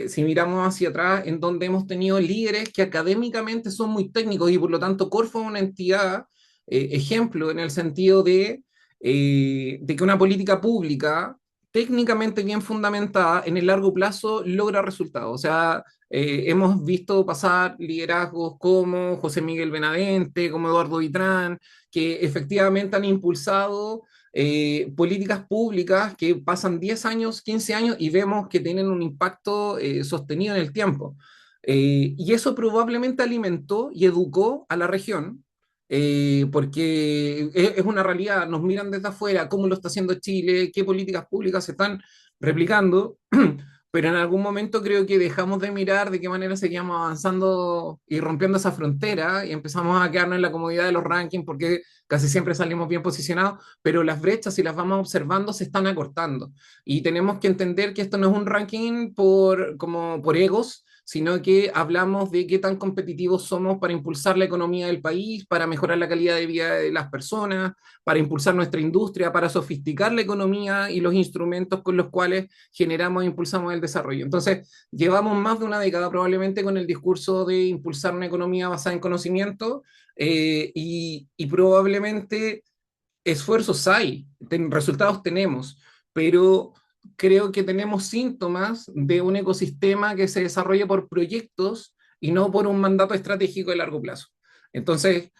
si miramos hacia atrás, en donde hemos tenido líderes que académicamente son muy técnicos y por lo tanto Corfo es una entidad, ejemplo, en el sentido de que una política pública técnicamente bien fundamentada en el largo plazo logra resultados. O sea, hemos visto pasar liderazgos como José Miguel Benavente, como Eduardo Vitrán, que efectivamente han impulsado políticas públicas que pasan 10 años, 15 años y vemos que tienen un impacto sostenido en el tiempo. Y eso probablemente alimentó y educó a la región, porque es una realidad, nos miran desde afuera, cómo lo está haciendo Chile, qué políticas públicas se están replicando, pero en algún momento creo que dejamos de mirar de qué manera seguíamos avanzando y rompiendo esa frontera y empezamos a quedarnos en la comodidad de los rankings porque casi siempre salimos bien posicionados, pero las brechas, si las vamos observando, se están acortando. Y tenemos que entender que esto no es un ranking como por egos, sino que hablamos de qué tan competitivos somos para impulsar la economía del país, para mejorar la calidad de vida de las personas, para impulsar nuestra industria, para sofisticar la economía y los instrumentos con los cuales generamos e impulsamos el desarrollo. Entonces, llevamos más de una década probablemente con el discurso de impulsar una economía basada en conocimiento, y probablemente esfuerzos hay, resultados tenemos, pero creo que tenemos síntomas de un ecosistema que se desarrolla por proyectos y no por un mandato estratégico de largo plazo. Entonces,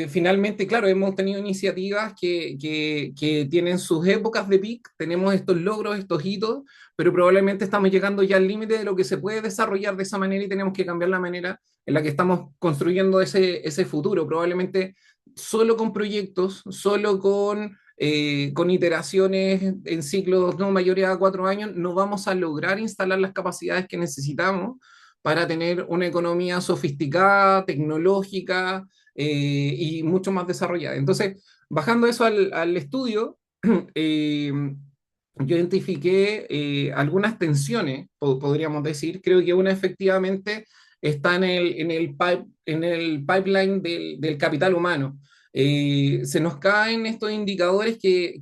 finalmente, claro, hemos tenido iniciativas que tienen sus épocas de peak, tenemos estos logros, estos hitos, pero probablemente estamos llegando ya al límite de lo que se puede desarrollar de esa manera y tenemos que cambiar la manera en la que estamos construyendo ese futuro. Probablemente solo con proyectos, solo con iteraciones en ciclos no mayores a 4 años, no vamos a lograr instalar las capacidades que necesitamos para tener una economía sofisticada, tecnológica, y mucho más desarrollada. Entonces, bajando eso al estudio, eh, yo identifiqué algunas tensiones, podríamos decir. Creo que una efectivamente está en el pipeline del capital humano. Se nos caen estos indicadores que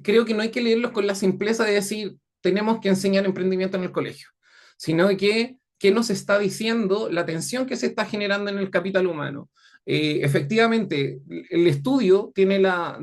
creo que no hay que leerlos con la simpleza de decir tenemos que enseñar emprendimiento en el colegio, sino que qué nos está diciendo la tensión que se está generando en el capital humano. Efectivamente, el estudio tiene la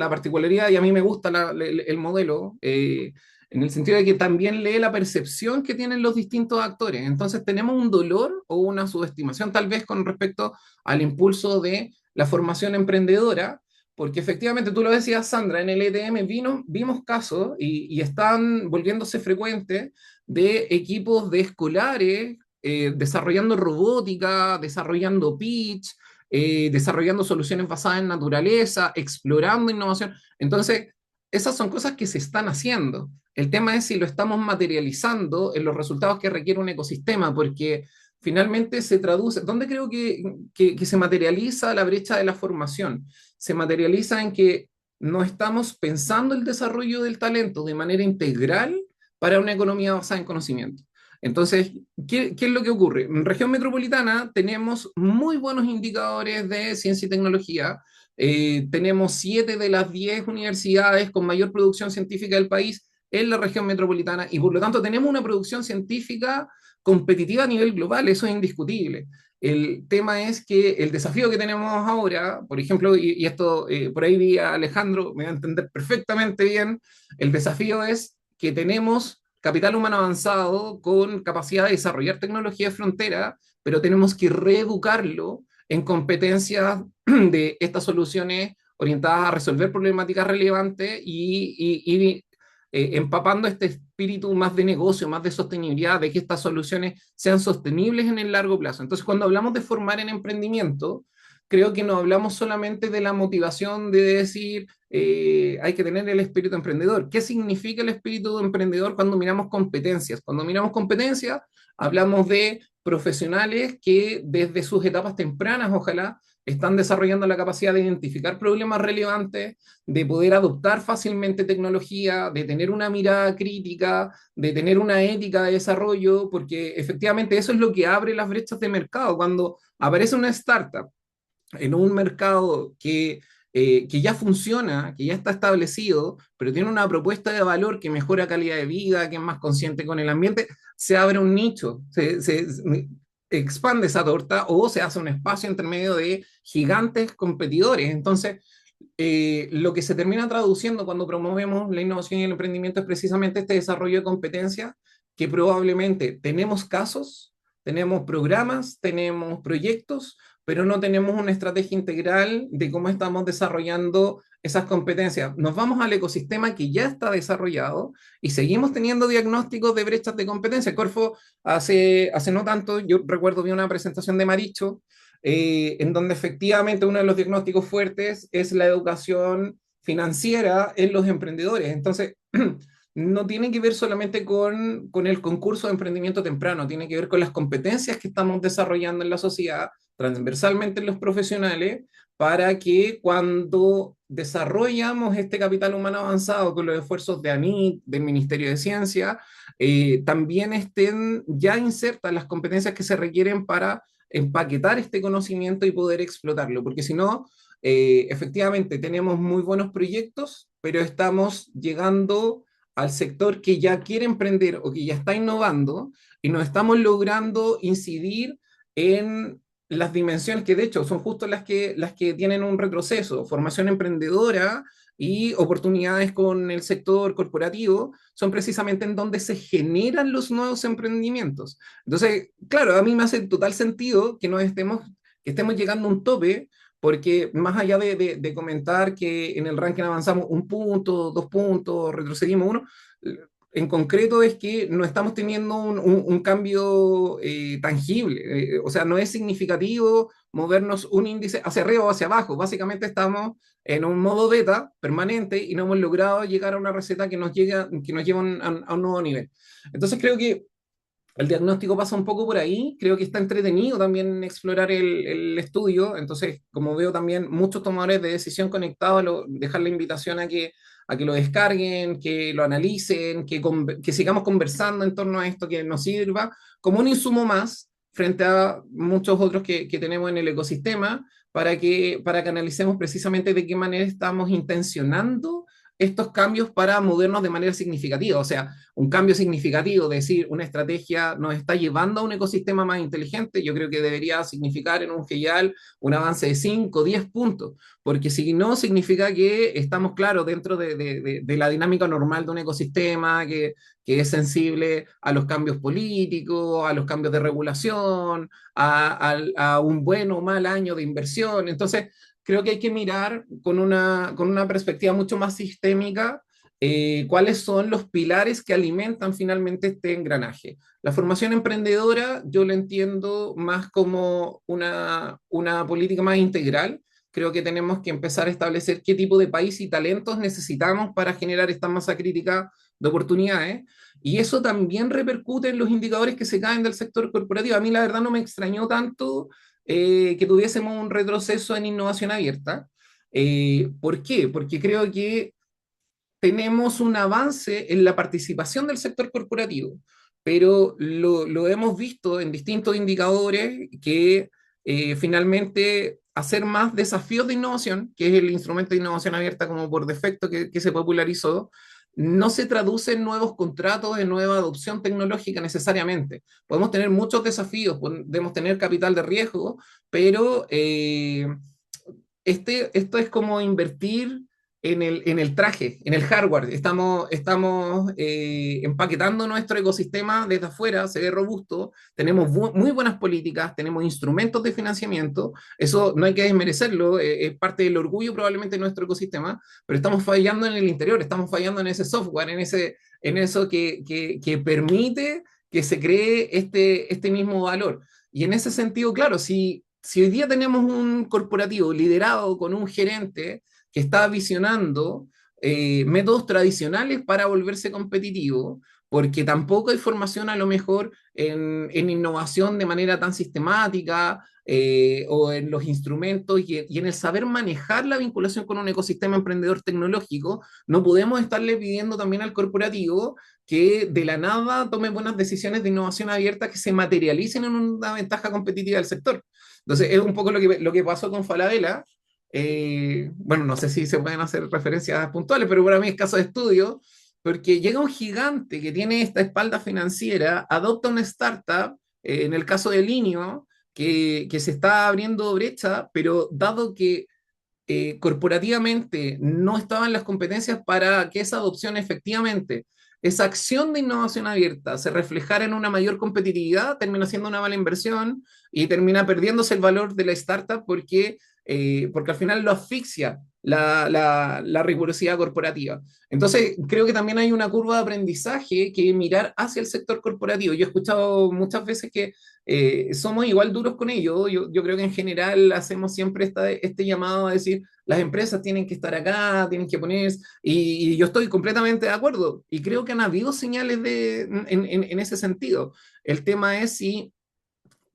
particularidad, y a mí me gusta el modelo, en el sentido de que también lee la percepción que tienen los distintos actores. Entonces tenemos un dolor o una subestimación tal vez con respecto al impulso de la formación emprendedora, porque efectivamente tú lo decías, Sandra, en el ETM vimos casos y están volviéndose frecuentes de equipos de escolares desarrollando robótica, desarrollando pitch, desarrollando soluciones basadas en naturaleza, explorando innovación. Entonces, esas son cosas que se están haciendo. El tema es si lo estamos materializando en los resultados que requiere un ecosistema, porque finalmente se traduce. ¿Dónde creo que se materializa la brecha de la formación? Se materializa en que no estamos pensando el desarrollo del talento de manera integral para una economía basada en conocimiento. Entonces, ¿qué es lo que ocurre? En región metropolitana tenemos muy buenos indicadores de ciencia y tecnología. Tenemos 7 de las 10 universidades con mayor producción científica del país en la región metropolitana y por lo tanto tenemos una producción científica competitiva a nivel global, eso es indiscutible. El tema es que el desafío que tenemos ahora, por ejemplo, y esto por ahí vi a Alejandro, me va a entender perfectamente bien, el desafío es que tenemos capital humano avanzado con capacidad de desarrollar tecnología de frontera, pero tenemos que reeducarlo en competencias de estas soluciones orientadas a resolver problemáticas relevantes y empapando este espíritu más de negocio, más de sostenibilidad, de que estas soluciones sean sostenibles en el largo plazo. Entonces, cuando hablamos de formar en emprendimiento, creo que no hablamos solamente de la motivación de decir hay que tener el espíritu emprendedor. ¿Qué significa el espíritu emprendedor cuando miramos competencias? Cuando miramos competencias, hablamos de profesionales que desde sus etapas tempranas, ojalá, están desarrollando la capacidad de identificar problemas relevantes, de poder adoptar fácilmente tecnología, de tener una mirada crítica, de tener una ética de desarrollo, porque efectivamente eso es lo que abre las brechas de mercado. Cuando aparece una startup en un mercado que ya funciona, que ya está establecido, pero tiene una propuesta de valor que mejora calidad de vida, que es más consciente con el ambiente, se abre un nicho, se expande esa torta o se hace un espacio entre medio de gigantes competidores. Entonces, lo que se termina traduciendo cuando promovemos la innovación y el emprendimiento es precisamente este desarrollo de competencias que probablemente tenemos casos, tenemos programas, tenemos proyectos, pero no tenemos una estrategia integral de cómo estamos desarrollando esas competencias. Nos vamos al ecosistema que ya está desarrollado y seguimos teniendo diagnósticos de brechas de competencia. Corfo, hace no tanto, yo recuerdo vi una presentación de Maricho, en donde efectivamente uno de los diagnósticos fuertes es la educación financiera en los emprendedores. Entonces, no tiene que ver solamente con el concurso de emprendimiento temprano, tiene que ver con las competencias que estamos desarrollando en la sociedad, transversalmente en los profesionales, para que cuando desarrollamos este capital humano avanzado con los esfuerzos de ANIT, del Ministerio de Ciencia, también estén ya insertas las competencias que se requieren para empaquetar este conocimiento y poder explotarlo, porque si no, efectivamente tenemos muy buenos proyectos, pero estamos llegando al sector que ya quiere emprender o que ya está innovando y no estamos logrando incidir en las dimensiones que de hecho son justo las que tienen un retroceso, formación emprendedora y oportunidades con el sector corporativo, son precisamente en donde se generan los nuevos emprendimientos. Entonces, claro, a mí me hace total sentido que estemos llegando a un tope, porque más allá de comentar que en el ranking avanzamos un punto, dos puntos, retrocedimos uno, en concreto es que no estamos teniendo un cambio tangible. O sea, no es significativo movernos un índice hacia arriba o hacia abajo. Básicamente estamos en un modo beta permanente y no hemos logrado llegar a una receta que nos lleva a un nuevo nivel. Entonces creo que el diagnóstico pasa un poco por ahí, creo que está entretenido también explorar el estudio, entonces como veo también muchos tomadores de decisión conectados, dejar la invitación a que lo descarguen, que lo analicen, que sigamos conversando en torno a esto, que nos sirva como un insumo más frente a muchos otros que tenemos en el ecosistema, para que analicemos precisamente de qué manera estamos intencionando estos cambios para movernos de manera significativa. O sea, un cambio significativo, es decir, una estrategia nos está llevando a un ecosistema más inteligente, yo creo que debería significar en un GEIAL un avance de 5 o 10 puntos, porque si no significa que estamos, claro, dentro de la dinámica normal de un ecosistema que es sensible a los cambios políticos, a los cambios de regulación, a un buen o mal año de inversión. Entonces, creo que hay que mirar con una perspectiva mucho más sistémica cuáles son los pilares que alimentan finalmente este engranaje. La formación emprendedora yo la entiendo más como una política más integral. Creo que tenemos que empezar a establecer qué tipo de país y talentos necesitamos para generar esta masa crítica de oportunidades. Y eso también repercute en los indicadores que se caen del sector corporativo. A mí la verdad no me extrañó tanto que tuviésemos un retroceso en innovación abierta. ¿Por qué? Porque creo que tenemos un avance en la participación del sector corporativo, pero lo hemos visto en distintos indicadores que finalmente hacer más desafíos de innovación, que es el instrumento de innovación abierta como por defecto que se popularizó, no se traduce en nuevos contratos, en nueva adopción tecnológica necesariamente. Podemos tener muchos desafíos, podemos tener capital de riesgo, pero esto es como invertir en el traje, en el hardware. Estamos empaquetando nuestro ecosistema desde afuera, se ve robusto, tenemos muy buenas políticas, tenemos instrumentos de financiamiento, eso no hay que desmerecerlo, es parte del orgullo probablemente de nuestro ecosistema, pero estamos fallando en el interior, estamos fallando en ese software, en eso que permite que se cree este mismo valor. Y en ese sentido, claro, si hoy día tenemos un corporativo liderado con un gerente que está visionando métodos tradicionales para volverse competitivo, porque tampoco hay formación a lo mejor en innovación de manera tan sistemática, o en los instrumentos y en el saber manejar la vinculación con un ecosistema emprendedor tecnológico. No podemos estarle pidiendo también al corporativo que de la nada tome buenas decisiones de innovación abierta que se materialicen en una ventaja competitiva del sector. Entonces, es un poco lo que pasó con Falabella. Bueno, no sé si se pueden hacer referencias puntuales, pero para mí es caso de estudio, porque llega un gigante que tiene esta espalda financiera, adopta una startup, en el caso de Linio, que se está abriendo brecha, pero dado que corporativamente no estaban las competencias para que esa adopción efectivamente, esa acción de innovación abierta se reflejara en una mayor competitividad, termina siendo una mala inversión y termina perdiéndose el valor de la startup porque al final lo asfixia la rigurosidad corporativa. Entonces, creo que también hay una curva de aprendizaje que mirar hacia el sector corporativo. Yo he escuchado muchas veces que somos igual duros con ello. Yo creo que en general hacemos siempre este llamado a decir, las empresas tienen que estar acá, tienen que ponerse, y yo estoy completamente de acuerdo. Y creo que han habido señales en ese sentido. El tema es si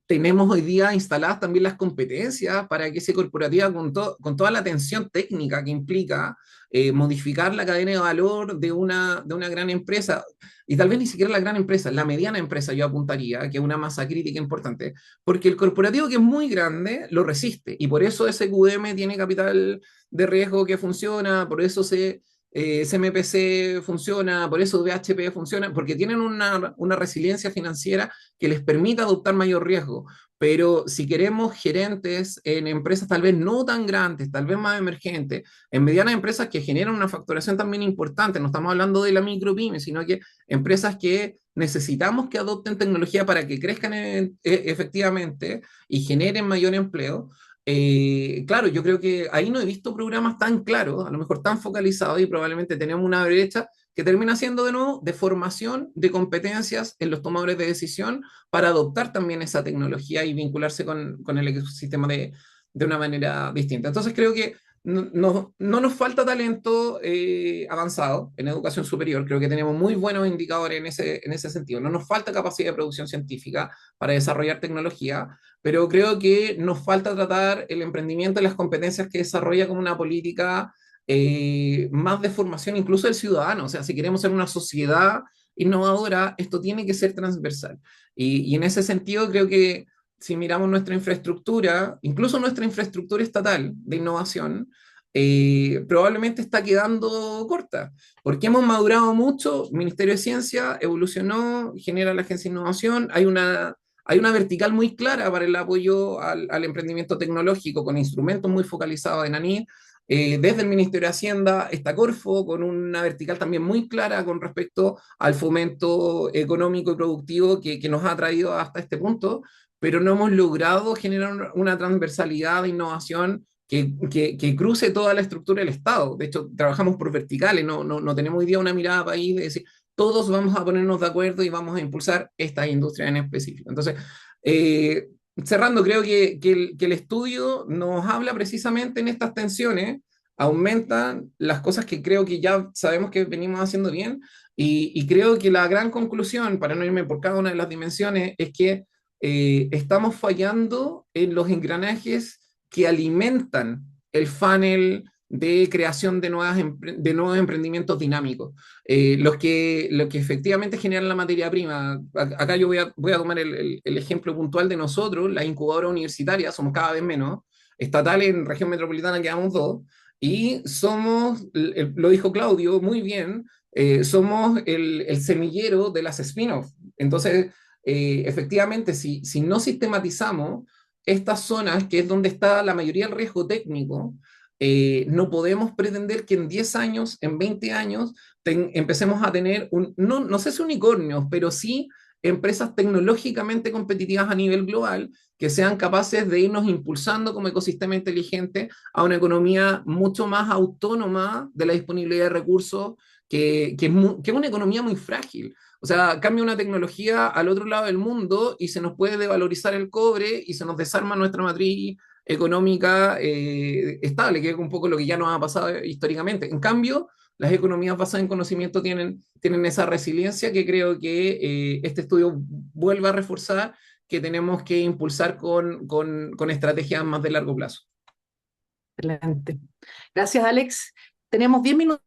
tenemos hoy día instaladas también las competencias para que ese corporativa, con toda la atención técnica que implica modificar la cadena de valor de una gran empresa, y tal vez ni siquiera la gran empresa, la mediana empresa yo apuntaría, que es una masa crítica importante, porque el corporativo que es muy grande lo resiste, y por eso SQM tiene capital de riesgo que funciona, por eso CMPC funciona, por eso BHP funciona, porque tienen una resiliencia financiera que les permite adoptar mayor riesgo. Pero si queremos gerentes en empresas tal vez no tan grandes, tal vez más emergentes, en medianas empresas que generan una facturación también importante, no estamos hablando de la micropyme, sino que empresas que necesitamos que adopten tecnología para que crezcan efectivamente y generen mayor empleo. Claro, yo creo que ahí no he visto programas tan claros, a lo mejor tan focalizados, y probablemente tenemos una brecha que termina siendo de nuevo de formación de competencias en los tomadores de decisión para adoptar también esa tecnología y vincularse con el ecosistema de una manera distinta. Entonces creo que no nos falta talento avanzado en educación superior, creo que tenemos muy buenos indicadores en ese sentido. No nos falta capacidad de producción científica para desarrollar tecnología, pero creo que nos falta tratar el emprendimiento y las competencias que desarrolla como una política más de formación incluso del ciudadano. O sea, si queremos ser una sociedad innovadora, esto tiene que ser transversal. Y en ese sentido creo que si miramos nuestra infraestructura, incluso nuestra infraestructura estatal de innovación, probablemente está quedando corta, porque hemos madurado mucho, Ministerio de Ciencia evolucionó, genera la Agencia de Innovación, hay una vertical muy clara para el apoyo al emprendimiento tecnológico con instrumentos muy focalizados en ANID. Desde el Ministerio de Hacienda está Corfo con una vertical también muy clara con respecto al fomento económico y productivo que nos ha traído hasta este punto, pero no hemos logrado generar una transversalidad de innovación que cruce toda la estructura del Estado. De hecho, trabajamos por verticales, no tenemos hoy día una mirada país de decir, todos vamos a ponernos de acuerdo y vamos a impulsar esta industria en específico. Entonces, cerrando, creo que el estudio nos habla precisamente en estas tensiones, aumentan las cosas que creo que ya sabemos que venimos haciendo bien, y creo que la gran conclusión, para no irme por cada una de las dimensiones, es que estamos fallando en los engranajes que alimentan el funnel de creación de nuevos emprendimientos dinámicos, los que efectivamente generan la materia prima. Acá yo voy a tomar el ejemplo puntual de nosotros, las incubadoras universitarias, somos cada vez menos, estatal en región metropolitana quedamos dos, y somos, lo dijo Claudio muy bien, somos el semillero de las spin-off. Entonces, efectivamente, si no sistematizamos estas zonas, que es donde está la mayoría del riesgo técnico, no podemos pretender que en 10 años, en 20 años, empecemos a tener, no sé si unicornios, pero sí empresas tecnológicamente competitivas a nivel global que sean capaces de irnos impulsando como ecosistema inteligente a una economía mucho más autónoma de la disponibilidad de recursos, que es una economía muy frágil. O sea, cambia una tecnología al otro lado del mundo y se nos puede devalorizar el cobre y se nos desarma nuestra matriz económica estable, que es un poco lo que ya nos ha pasado históricamente. En cambio, las economías basadas en conocimiento tienen esa resiliencia que creo que este estudio vuelve a reforzar que tenemos que impulsar con estrategias más de largo plazo. Excelente. Gracias, Alex. Tenemos 10 minutos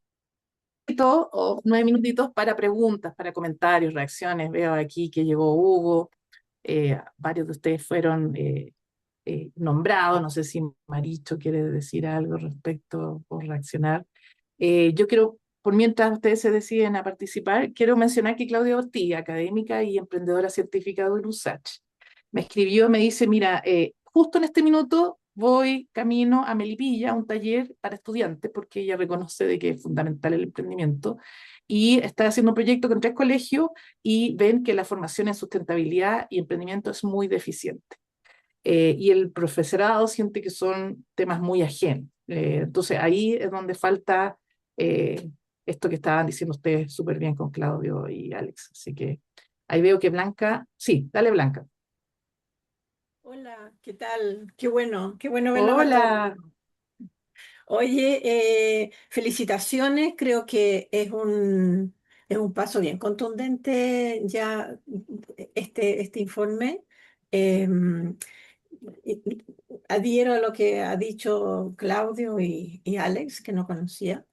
o 9 minutitos para preguntas, para comentarios, reacciones. Veo aquí que llegó Hugo. Varios de ustedes fueron nombrados. No sé si Maricho quiere decir algo respecto o reaccionar. Yo quiero, por mientras ustedes se deciden a participar, quiero mencionar que Claudia Ortiz, académica y emprendedora certificada de USACH, me escribió, me dice, mira, justo en este minuto voy camino a Melipilla, a un taller para estudiantes, porque ella reconoce de que es fundamental el emprendimiento, y está haciendo un proyecto con 3 colegios y ven que la formación en sustentabilidad y emprendimiento es muy deficiente. Y el profesorado siente que son temas muy ajenos. Entonces ahí es donde falta eh, esto que estaban diciendo ustedes súper bien con Claudio y Alex. Así que ahí veo que Blanca, sí, dale Blanca. Hola, ¿qué tal? Qué bueno verlos a todos. Hola, Oye, felicitaciones, creo que es un paso bien contundente ya este informe. Em, y- Adhiero a lo que ha dicho Claudio y Alex, que no conocía.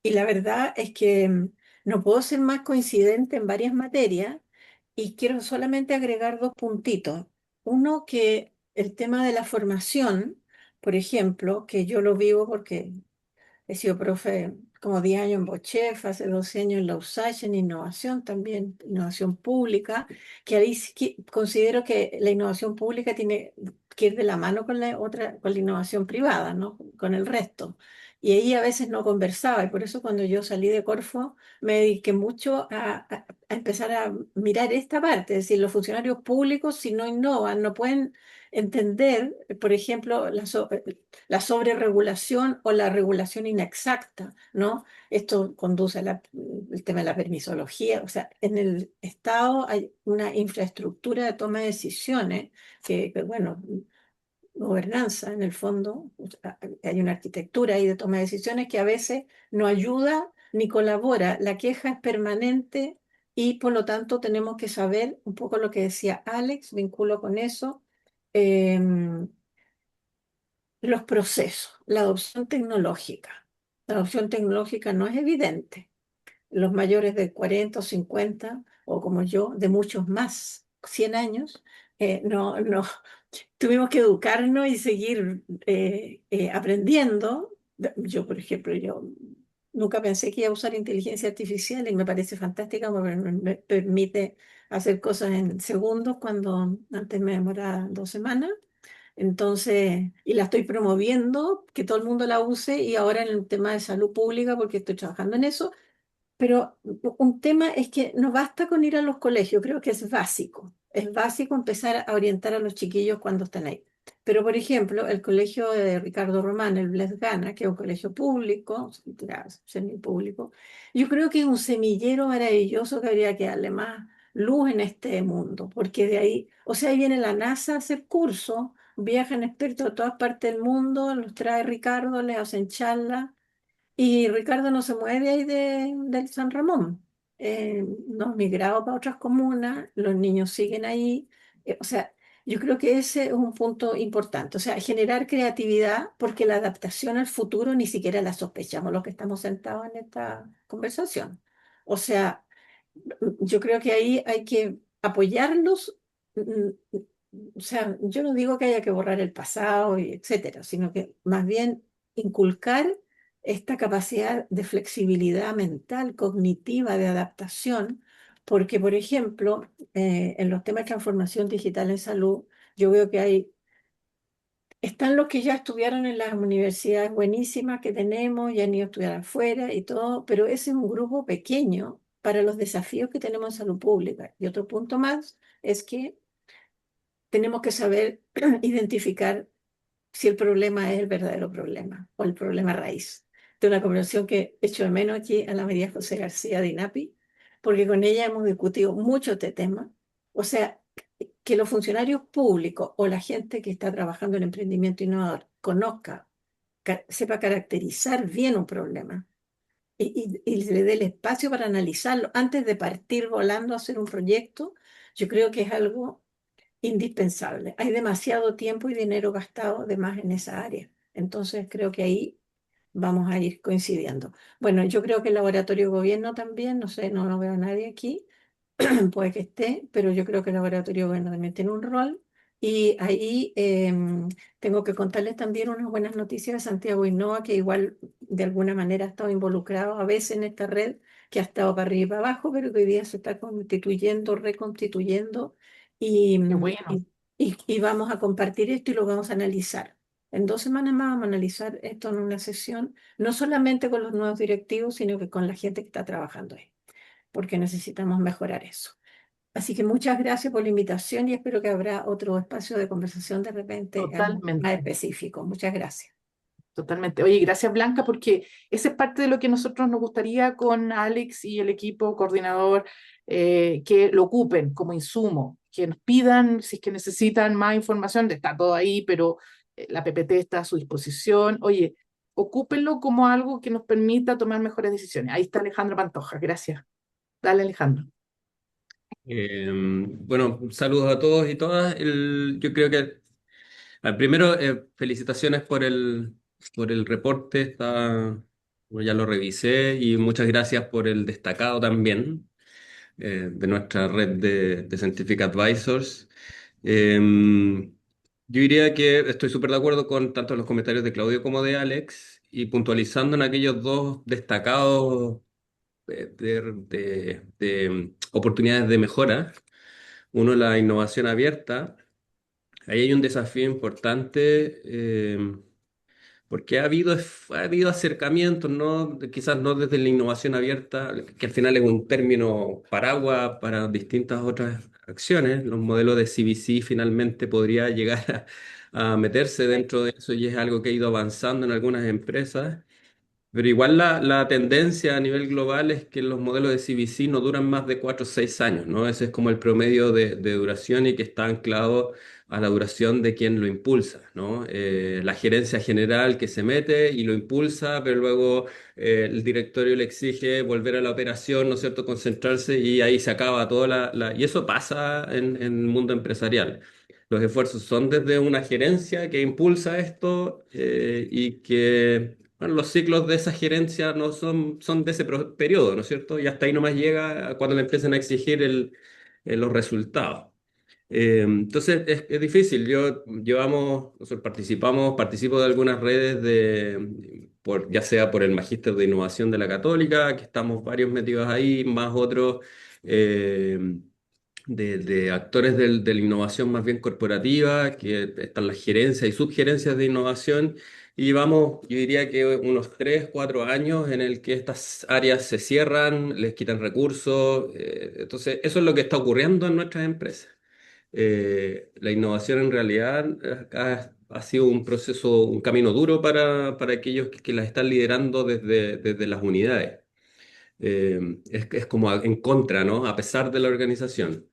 Y la verdad es que no puedo ser más coincidente en varias materias y quiero solamente agregar dos puntitos. Uno, que el tema de la formación, por ejemplo, que yo lo vivo porque he sido profe como 10 años en Bochef, hace 12 años en la USACH, en innovación también, innovación pública, que ahí sí que considero que la innovación pública tiene que ir de la mano con la otra, con la innovación privada, ¿no? Con el resto. Y ahí a veces no conversaba, y por eso cuando yo salí de Corfo me dediqué mucho a empezar a mirar esta parte, es decir, los funcionarios públicos si no innovan, no pueden entender, por ejemplo, la sobreregulación o la regulación inexacta, ¿no? Esto conduce al tema de la permisología. O sea, en el Estado hay una infraestructura de toma de decisiones bueno, gobernanza en el fondo, o sea, hay una arquitectura ahí de toma de decisiones que a veces no ayuda ni colabora. La queja es permanente y por lo tanto tenemos que saber un poco lo que decía Alex, vinculo con eso. em, los procesos, la adopción tecnológica. La adopción tecnológica no es evidente. Los mayores de 40 o 50, o como yo, de muchos más, 100 años, no, tuvimos que educarnos y seguir aprendiendo. Yo, por ejemplo, yo nunca pensé que iba a usar inteligencia artificial y me parece fantástica porque me permite hacer cosas en segundos cuando antes me demoraba 2 semanas. Entonces, y la estoy promoviendo, que todo el mundo la use, y ahora en el tema de salud pública, porque estoy trabajando en eso. Pero un tema es que no basta con ir a los colegios, creo que es básico. Es básico empezar a orientar a los chiquillos cuando están ahí. Pero, por ejemplo, el colegio de Ricardo Román, el Bles Gana, que es un colegio público, semipúblico, yo creo que es un semillero maravilloso que habría que darle más luz en este mundo, porque de ahí, o sea, ahí viene la NASA a hacer cursos, viajan expertos de todas partes del mundo, los trae Ricardo, les hacen charlas y Ricardo no se mueve ahí del San Ramón. No ha migrado para otras comunas, los niños siguen ahí. O sea, yo creo que ese es un punto importante. O sea, generar creatividad, porque la adaptación al futuro ni siquiera la sospechamos los que estamos sentados en esta conversación. O sea, yo creo que ahí hay que apoyarlos. O sea, yo no digo que haya que borrar el pasado, y etcétera, sino que más bien inculcar esta capacidad de flexibilidad mental, cognitiva, de adaptación, porque, por ejemplo, en los temas de transformación digital en salud, yo veo que están los que ya estudiaron en las universidades buenísimas que tenemos, ya han ido a estudiar afuera y todo, pero ese es un grupo pequeño para los desafíos que tenemos en salud pública. Y otro punto más es que tenemos que saber identificar si el problema es el verdadero problema o el problema raíz. De una conversación que echo de menos aquí a la María José García de INAPI, porque con ella hemos discutido mucho este tema. O sea, que los funcionarios públicos o la gente que está trabajando en emprendimiento innovador conozca, sepa caracterizar bien un problema y se le dé el espacio para analizarlo antes de partir volando a hacer un proyecto, yo creo que es algo indispensable. Hay demasiado tiempo y dinero gastado de más en esa área. Entonces creo que ahí vamos a ir coincidiendo. Bueno, yo creo que el laboratorio de gobierno también, no sé, no lo veo a nadie aquí, puede que esté, pero yo creo que el laboratorio bueno también tiene un rol. Y ahí tengo que contarles también unas buenas noticias de Santiago Innova, que igual de alguna manera ha estado involucrado a veces en esta red, que ha estado para arriba y para abajo, pero que hoy día se está constituyendo, reconstituyendo, y, Qué mm, bueno, y, y vamos a compartir esto y lo vamos a analizar. En 2 semanas más vamos a analizar esto en una sesión, no solamente con los nuevos directivos, sino que con la gente que está trabajando ahí, porque necesitamos mejorar eso. Así que muchas gracias por la invitación y espero que habrá otro espacio de conversación de repente más totalmente. específico. Muchas gracias. Totalmente. Oye, gracias Blanca, porque esa es parte de lo que nosotros nos gustaría con Alex y el equipo coordinador, que lo ocupen como insumo, que nos pidan si es que necesitan más información, está todo ahí, pero la PPT está a su disposición. Oye, ocúpenlo como algo que nos permita tomar mejores decisiones. Ahí está Alejandro Pantoja, gracias. Dale, Alejandro. Bueno, saludos a todos y todas. Yo creo que primero felicitaciones por el reporte, bueno, ya lo revisé y muchas gracias por el destacado también de nuestra red de Scientific Advisors. Yo diría que estoy súper de acuerdo con tanto los comentarios de Claudio como de Alex y puntualizando en aquellos dos destacados de oportunidades de mejora. Uno, la innovación abierta. Ahí hay un desafío importante porque ha habido acercamientos, ¿no? Quizás no desde la innovación abierta, que al final es un término paraguas para distintas otras acciones. Los modelos de CBC finalmente podría llegar a meterse dentro de eso y es algo que ha ido avanzando en algunas empresas. Pero igual la tendencia a nivel global es que los modelos de CBC no duran más de 4 o 6 años, ¿no? Ese es como el promedio de duración y que está anclado a la duración de quien lo impulsa, ¿no? La gerencia general que se mete y lo impulsa, pero luego el directorio le exige volver a la operación, ¿no es cierto?, concentrarse y ahí se acaba toda Y eso pasa en el mundo empresarial. Los esfuerzos son desde una gerencia que impulsa esto y que bueno, los ciclos de esa gerencia no son de ese periodo, ¿no es cierto? Y hasta ahí nomás llega cuando le empiezan a exigir los resultados. Entonces es difícil. Nosotros participo de algunas redes ya sea por el Magíster de Innovación de la Católica, que estamos varios metidos ahí, más otros eh, de actores de la innovación más bien corporativa, que están las gerencias y subgerencias de innovación, y vamos, yo diría que unos 3, 4 años en el que estas áreas se cierran, les quitan recursos, entonces eso es lo que está ocurriendo en nuestras empresas. La innovación en realidad ha sido un proceso, un camino duro para aquellos que las están liderando desde las unidades. Es como en contra, ¿no? A pesar de la organización.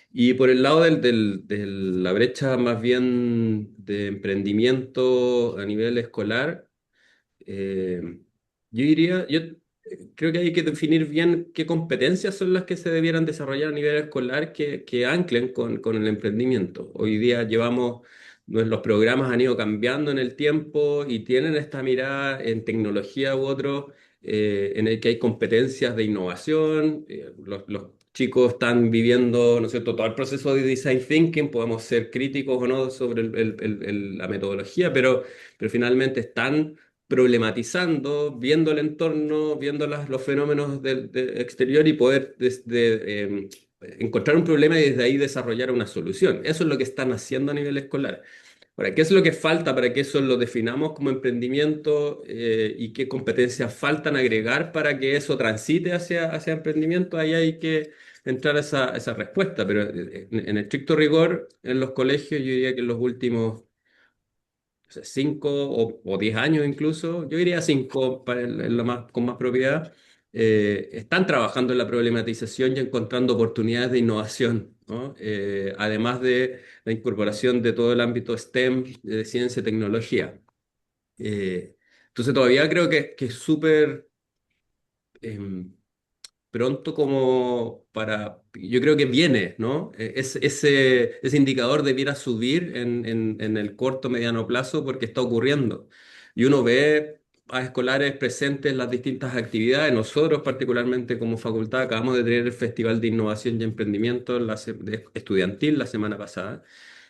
Y por el lado de la brecha más bien de emprendimiento a nivel escolar, eh, yo creo que hay que definir bien qué competencias son las que se debieran desarrollar a nivel escolar que anclen con el emprendimiento. Hoy día los programas han ido cambiando en el tiempo y tienen esta mirada en tecnología u otro, en el que hay competencias de innovación. Los chicos están viviendo, ¿no es cierto?, todo el proceso de design thinking, podemos ser críticos o no sobre la metodología, pero finalmente están problematizando, viendo el entorno, viendo los fenómenos del exterior y poder encontrar un problema y desde ahí desarrollar una solución. Eso es lo que están haciendo a nivel escolar. Ahora, ¿qué es lo que falta para que eso lo definamos como emprendimiento y qué competencias faltan agregar para que eso transite hacia emprendimiento? Ahí hay que entrar a esa respuesta, pero en estricto rigor, en los colegios, yo diría que en los últimos o sea, 5 o 10 años incluso, yo diría 5 con más propiedad, están trabajando en la problematización y encontrando oportunidades de innovación, ¿no? Además de la incorporación de todo el ámbito STEM, de ciencia y tecnología. Entonces todavía creo que es súper pronto como para, yo creo que viene, ¿no? Ese indicador debiera subir en el corto, mediano plazo porque está ocurriendo. Y uno ve a escolares presentes en las distintas actividades. Nosotros, particularmente como facultad, acabamos de tener el Festival de Innovación y Emprendimiento estudiantil la semana pasada.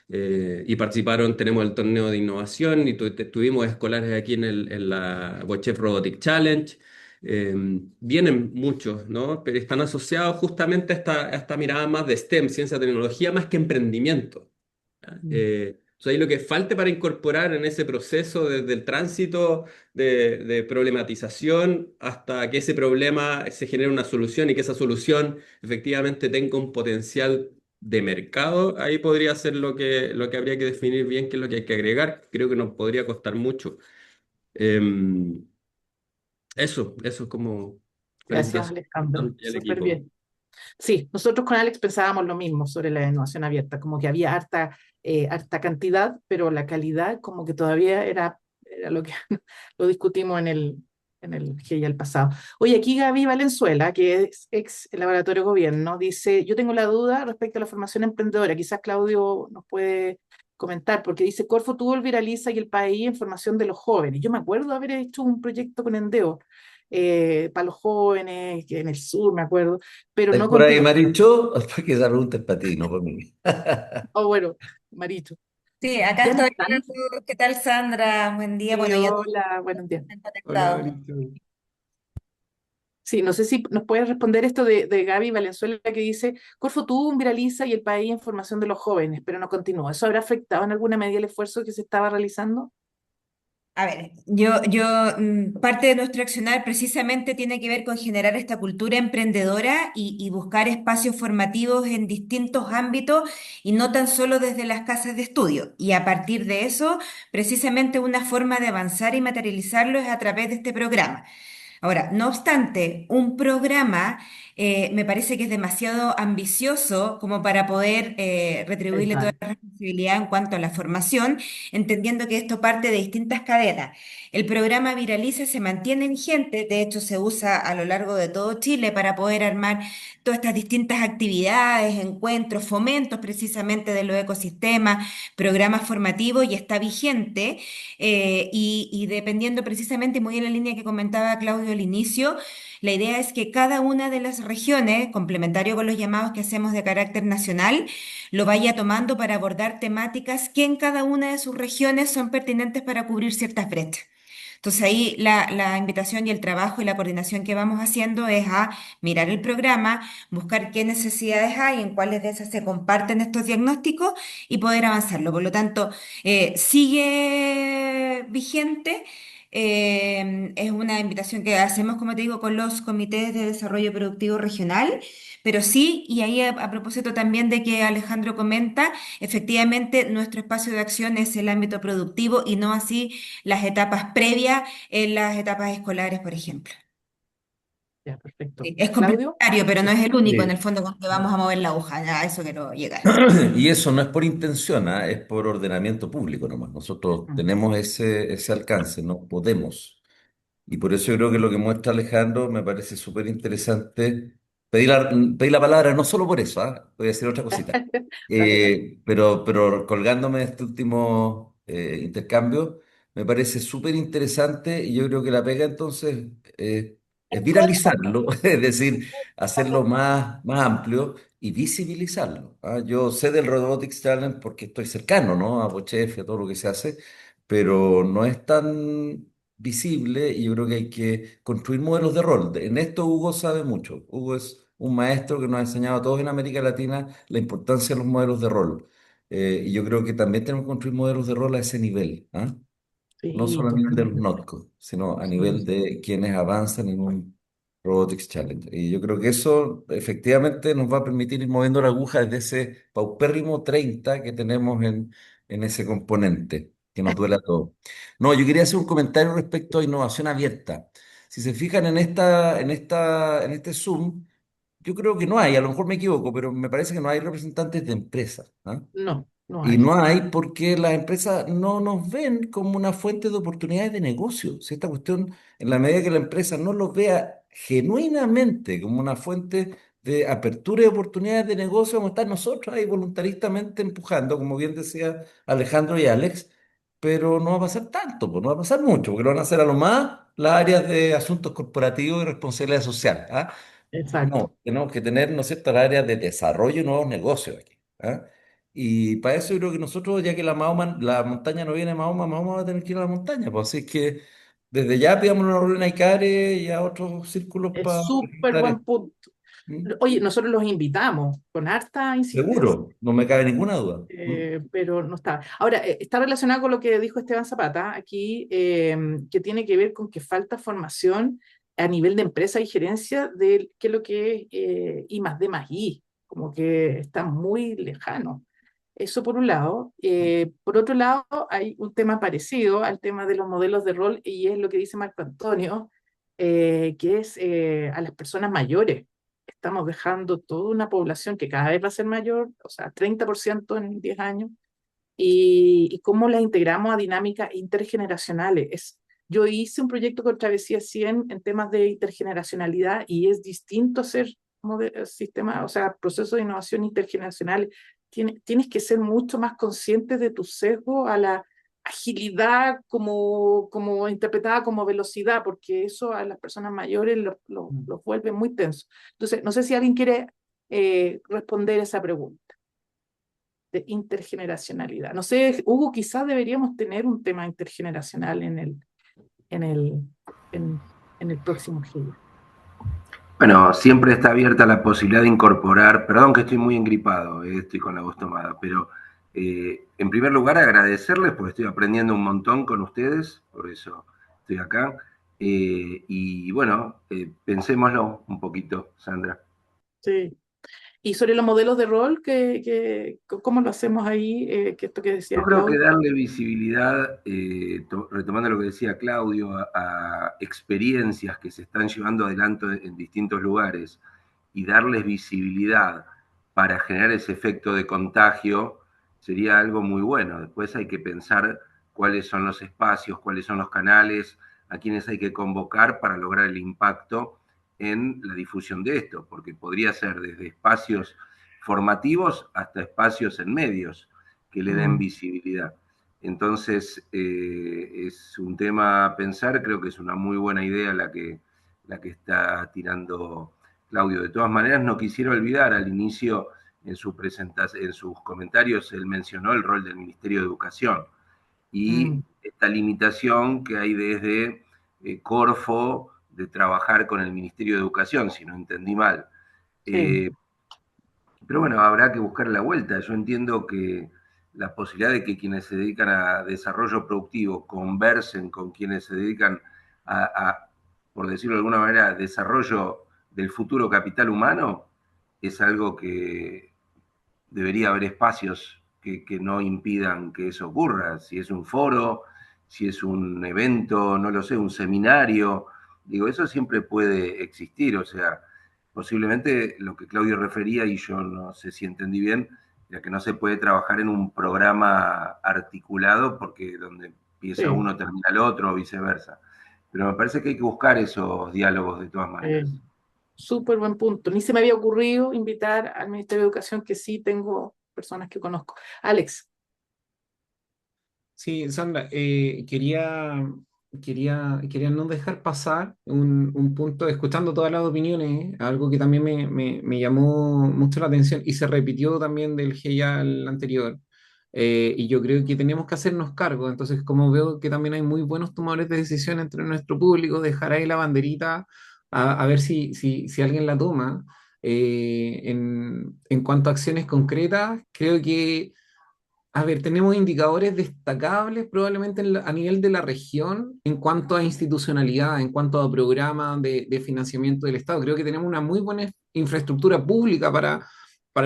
Y participaron, tenemos el torneo de innovación y tuvimos escolares aquí en la Bochef Robotic Challenge. Eh, Vienen muchos, ¿no? Pero están asociados justamente a esta mirada más de STEM, ciencia, tecnología, más que emprendimiento. ¿Ya? O sea, ahí lo que falte para incorporar en ese proceso desde el tránsito de problematización hasta que ese problema se genere una solución y que esa solución efectivamente tenga un potencial de mercado, ahí podría ser lo que habría que definir bien qué es lo que hay que agregar. Creo que nos podría costar mucho. Em, eso es como Gracias, felicitaciones Alejandro. al Súper equipo. bien. Sí, nosotros con Alex pensábamos lo mismo sobre la innovación abierta, como que había harta cantidad, pero la calidad como que todavía era lo que lo discutimos en el GI al pasado. Oye, aquí Gaby Valenzuela, que es ex laboratorio gobierno, dice, yo tengo la duda respecto a la formación emprendedora, quizás Claudio nos puede comentar, porque dice, Corfo tuvo el Viraliza y el país en formación de los jóvenes. Yo me acuerdo haber hecho un proyecto con Endeo para los jóvenes, que en el sur, me acuerdo, pero ¿Estás no por ahí, continuó. Maricho? Porque esa pregunta es para ti, no para mí. Oh, bueno, Maricho. Sí, acá ¿Ya no estoy. están? ¿Qué tal, Sandra? Buen día. Sí, Bueno, ya hola, buenos días. están Hola, conectados. Mauricio. Sí, no sé si nos puedes responder esto de Gaby Valenzuela que dice, Corfo tuvo un Viraliza y el país en formación de los jóvenes, pero no continuó. ¿Eso habrá afectado en alguna medida el esfuerzo que se estaba realizando? A ver, parte de nuestro accionar precisamente tiene que ver con generar esta cultura emprendedora y buscar espacios formativos en distintos ámbitos y no tan solo desde las casas de estudio. Y a partir de eso, precisamente una forma de avanzar y materializarlo es a través de este programa. Ahora, no obstante, un programa me parece que es demasiado ambicioso como para poder retribuirle toda Exacto. la responsabilidad en cuanto a la formación, entendiendo que esto parte de distintas cadenas. El programa Viraliza se mantiene vigente, de hecho se usa a lo largo de todo Chile para poder armar todas estas distintas actividades, encuentros, fomentos precisamente de los ecosistemas, programas formativos y está vigente. Y dependiendo precisamente, muy en la línea que comentaba Claudio al inicio, la idea es que cada una de las regiones, complementario con los llamados que hacemos de carácter nacional, lo vaya tomando para abordar temáticas que en cada una de sus regiones son pertinentes para cubrir ciertas brechas. Entonces ahí la invitación y el trabajo y la coordinación que vamos haciendo es a mirar el programa, buscar qué necesidades hay, en cuáles de esas se comparten estos diagnósticos y poder avanzarlo. Por lo tanto, sigue vigente. Es una invitación que hacemos, como te digo, con los comités de desarrollo productivo regional, pero sí, y ahí a propósito también de que Alejandro comenta, efectivamente nuestro espacio de acción es el ámbito productivo y no así las etapas previas en las etapas escolares, por ejemplo. Ya, perfecto. Sí, es Claudio, complementario, pero no es el único en el Sí. fondo con que vamos a mover la aguja. A eso quiero llegar. Y eso no es por intención, ¿ah? Es por ordenamiento público nomás. Nosotros mm, tenemos ese alcance, no podemos. Y por eso yo creo que lo que muestra Alejandro me parece súper interesante. Pedí la palabra no solo por eso, ¿ah? Voy a decir otra cosita. dale, dale. Pero colgándome de este último intercambio, me parece súper interesante y yo creo que la pega entonces es viralizarlo, es decir, hacerlo más amplio y visibilizarlo. ¿Ah? Yo sé del Robotics Challenge porque estoy cercano, ¿no? A Bochef, a todo lo que se hace, pero no es tan visible y yo creo que hay que construir modelos de rol. En esto Hugo sabe mucho. Hugo es un maestro que nos ha enseñado a todos en América Latina la importancia de los modelos de rol. Y yo creo que también tenemos que construir modelos de rol a ese nivel, ¿ah? No Sí, solo a nivel de los totalmente. NOTCO, sino a Sí, nivel de quienes avanzan en un Robotics Challenge. Y yo creo que eso efectivamente nos va a permitir ir moviendo la aguja desde ese paupérrimo 30 que tenemos en ese componente, que nos duele a todos. No, yo quería hacer un comentario respecto a innovación abierta. Si se fijan en este Zoom, yo creo que no hay, a lo mejor me equivoco, pero me parece que no hay representantes de empresas. ¿Ah? no, no Y hay. no hay porque las empresas no nos ven como una fuente de oportunidades de negocio. Si esta cuestión, en la medida que la empresa no lo vea genuinamente como una fuente de apertura y oportunidades de negocio, vamos a estar nosotros ahí voluntaristamente empujando, como bien decía Alejandro y Alex, pero no va a pasar tanto, pues no va a pasar mucho, porque lo van a hacer a lo más las áreas de asuntos corporativos y responsabilidad social, ¿ah? Exacto. No, tenemos que tener, ¿no es cierto?, las áreas de desarrollo y nuevos negocios aquí, ¿ah? Y para eso yo creo que nosotros, ya que la montaña no viene de Mahoma, Mahoma va a tener que ir a la montaña, pues así que desde ya pidamos una reunión a ICARE y a otros círculos Es para súper presentar buen esto. punto. ¿Mm? Oye, nosotros los invitamos con harta insistencia, Seguro, no me cabe ninguna duda. ¿Mm? pero no está. Ahora, está relacionado con lo que dijo Esteban Zapata aquí, que tiene que ver con que falta formación a nivel de empresa y gerencia de qué es lo que es I más D más I, como que está muy lejano. Eso por un lado. Por otro lado, hay un tema parecido al tema de los modelos de rol y es lo que dice Marco Antonio, que es a las personas mayores. Estamos dejando toda una población que cada vez va a ser mayor, o sea, 30% en 10 años, y cómo las integramos a dinámicas intergeneracionales. Yo hice un proyecto con Travesía 100 en temas de intergeneracionalidad y es distinto hacer sistemas, o sea, procesos de innovación intergeneracional. Tienes que ser mucho más consciente de tu sesgo a la agilidad como interpretada como velocidad, porque eso a las personas mayores los vuelve muy tensos. Entonces, no sé si alguien quiere responder esa pregunta de intergeneracionalidad. No sé, Hugo, quizás deberíamos tener un tema intergeneracional en el, en, en el próximo GIA. Bueno, siempre está abierta la posibilidad de incorporar, perdón que estoy muy engripado, estoy con la voz tomada, pero en primer lugar agradecerles porque estoy aprendiendo un montón con ustedes, por eso estoy acá. Y bueno, pensémoslo un poquito, Sandra. Sí. Y sobre los modelos de rol, ¿cómo lo hacemos ahí? Que esto que Yo decía creo que Claudio. darle visibilidad, retomando lo que decía Claudio, a experiencias que se están llevando adelante en distintos lugares y darles visibilidad para generar ese efecto de contagio sería algo muy bueno. Después hay que pensar cuáles son los espacios, cuáles son los canales, a quienes hay que convocar para lograr el impacto en la difusión de esto, porque podría ser desde espacios formativos hasta espacios en medios que le den Mm, visibilidad. Entonces, es un tema a pensar, creo que es una muy buena idea la que está tirando Claudio. De todas maneras, no quisiera olvidar al inicio, en su presentación, en sus comentarios, él mencionó el rol del Ministerio de Educación y mm, esta limitación que hay desde Corfo de trabajar con el Ministerio de Educación, si no entendí mal. sí, Eh, pero bueno, habrá que buscar la vuelta. Yo entiendo que la posibilidad de que quienes se dedican a desarrollo productivo conversen con quienes se dedican a, por decirlo de alguna manera, desarrollo del futuro capital humano, es algo que debería haber espacios que no impidan que eso ocurra. Si es un foro, si es un evento, no lo sé, un seminario, digo, eso siempre puede existir. O sea, posiblemente lo que Claudio refería, y yo no sé si entendí bien, era que no se puede trabajar en un programa articulado porque donde empieza sí. uno termina el otro o viceversa. Pero me parece que hay que buscar esos diálogos de todas eh, maneras. Súper buen punto. Ni se me había ocurrido invitar al Ministerio de Educación, que sí tengo personas que conozco. Alex. Sí, Sandra, quería no dejar pasar un punto, escuchando todas las opiniones, algo que también me llamó mucho la atención y se repitió también del GEIAL anterior. Y yo creo que tenemos que hacernos cargo. Entonces, como veo que también hay muy buenos tomadores de decisión entre nuestro público, dejar ahí la banderita a ver si alguien la toma. En cuanto a acciones concretas, creo que a ver, tenemos indicadores destacables probablemente a nivel de la región en cuanto a institucionalidad, en cuanto a programas de financiamiento del Estado. Creo que tenemos una muy buena infraestructura pública para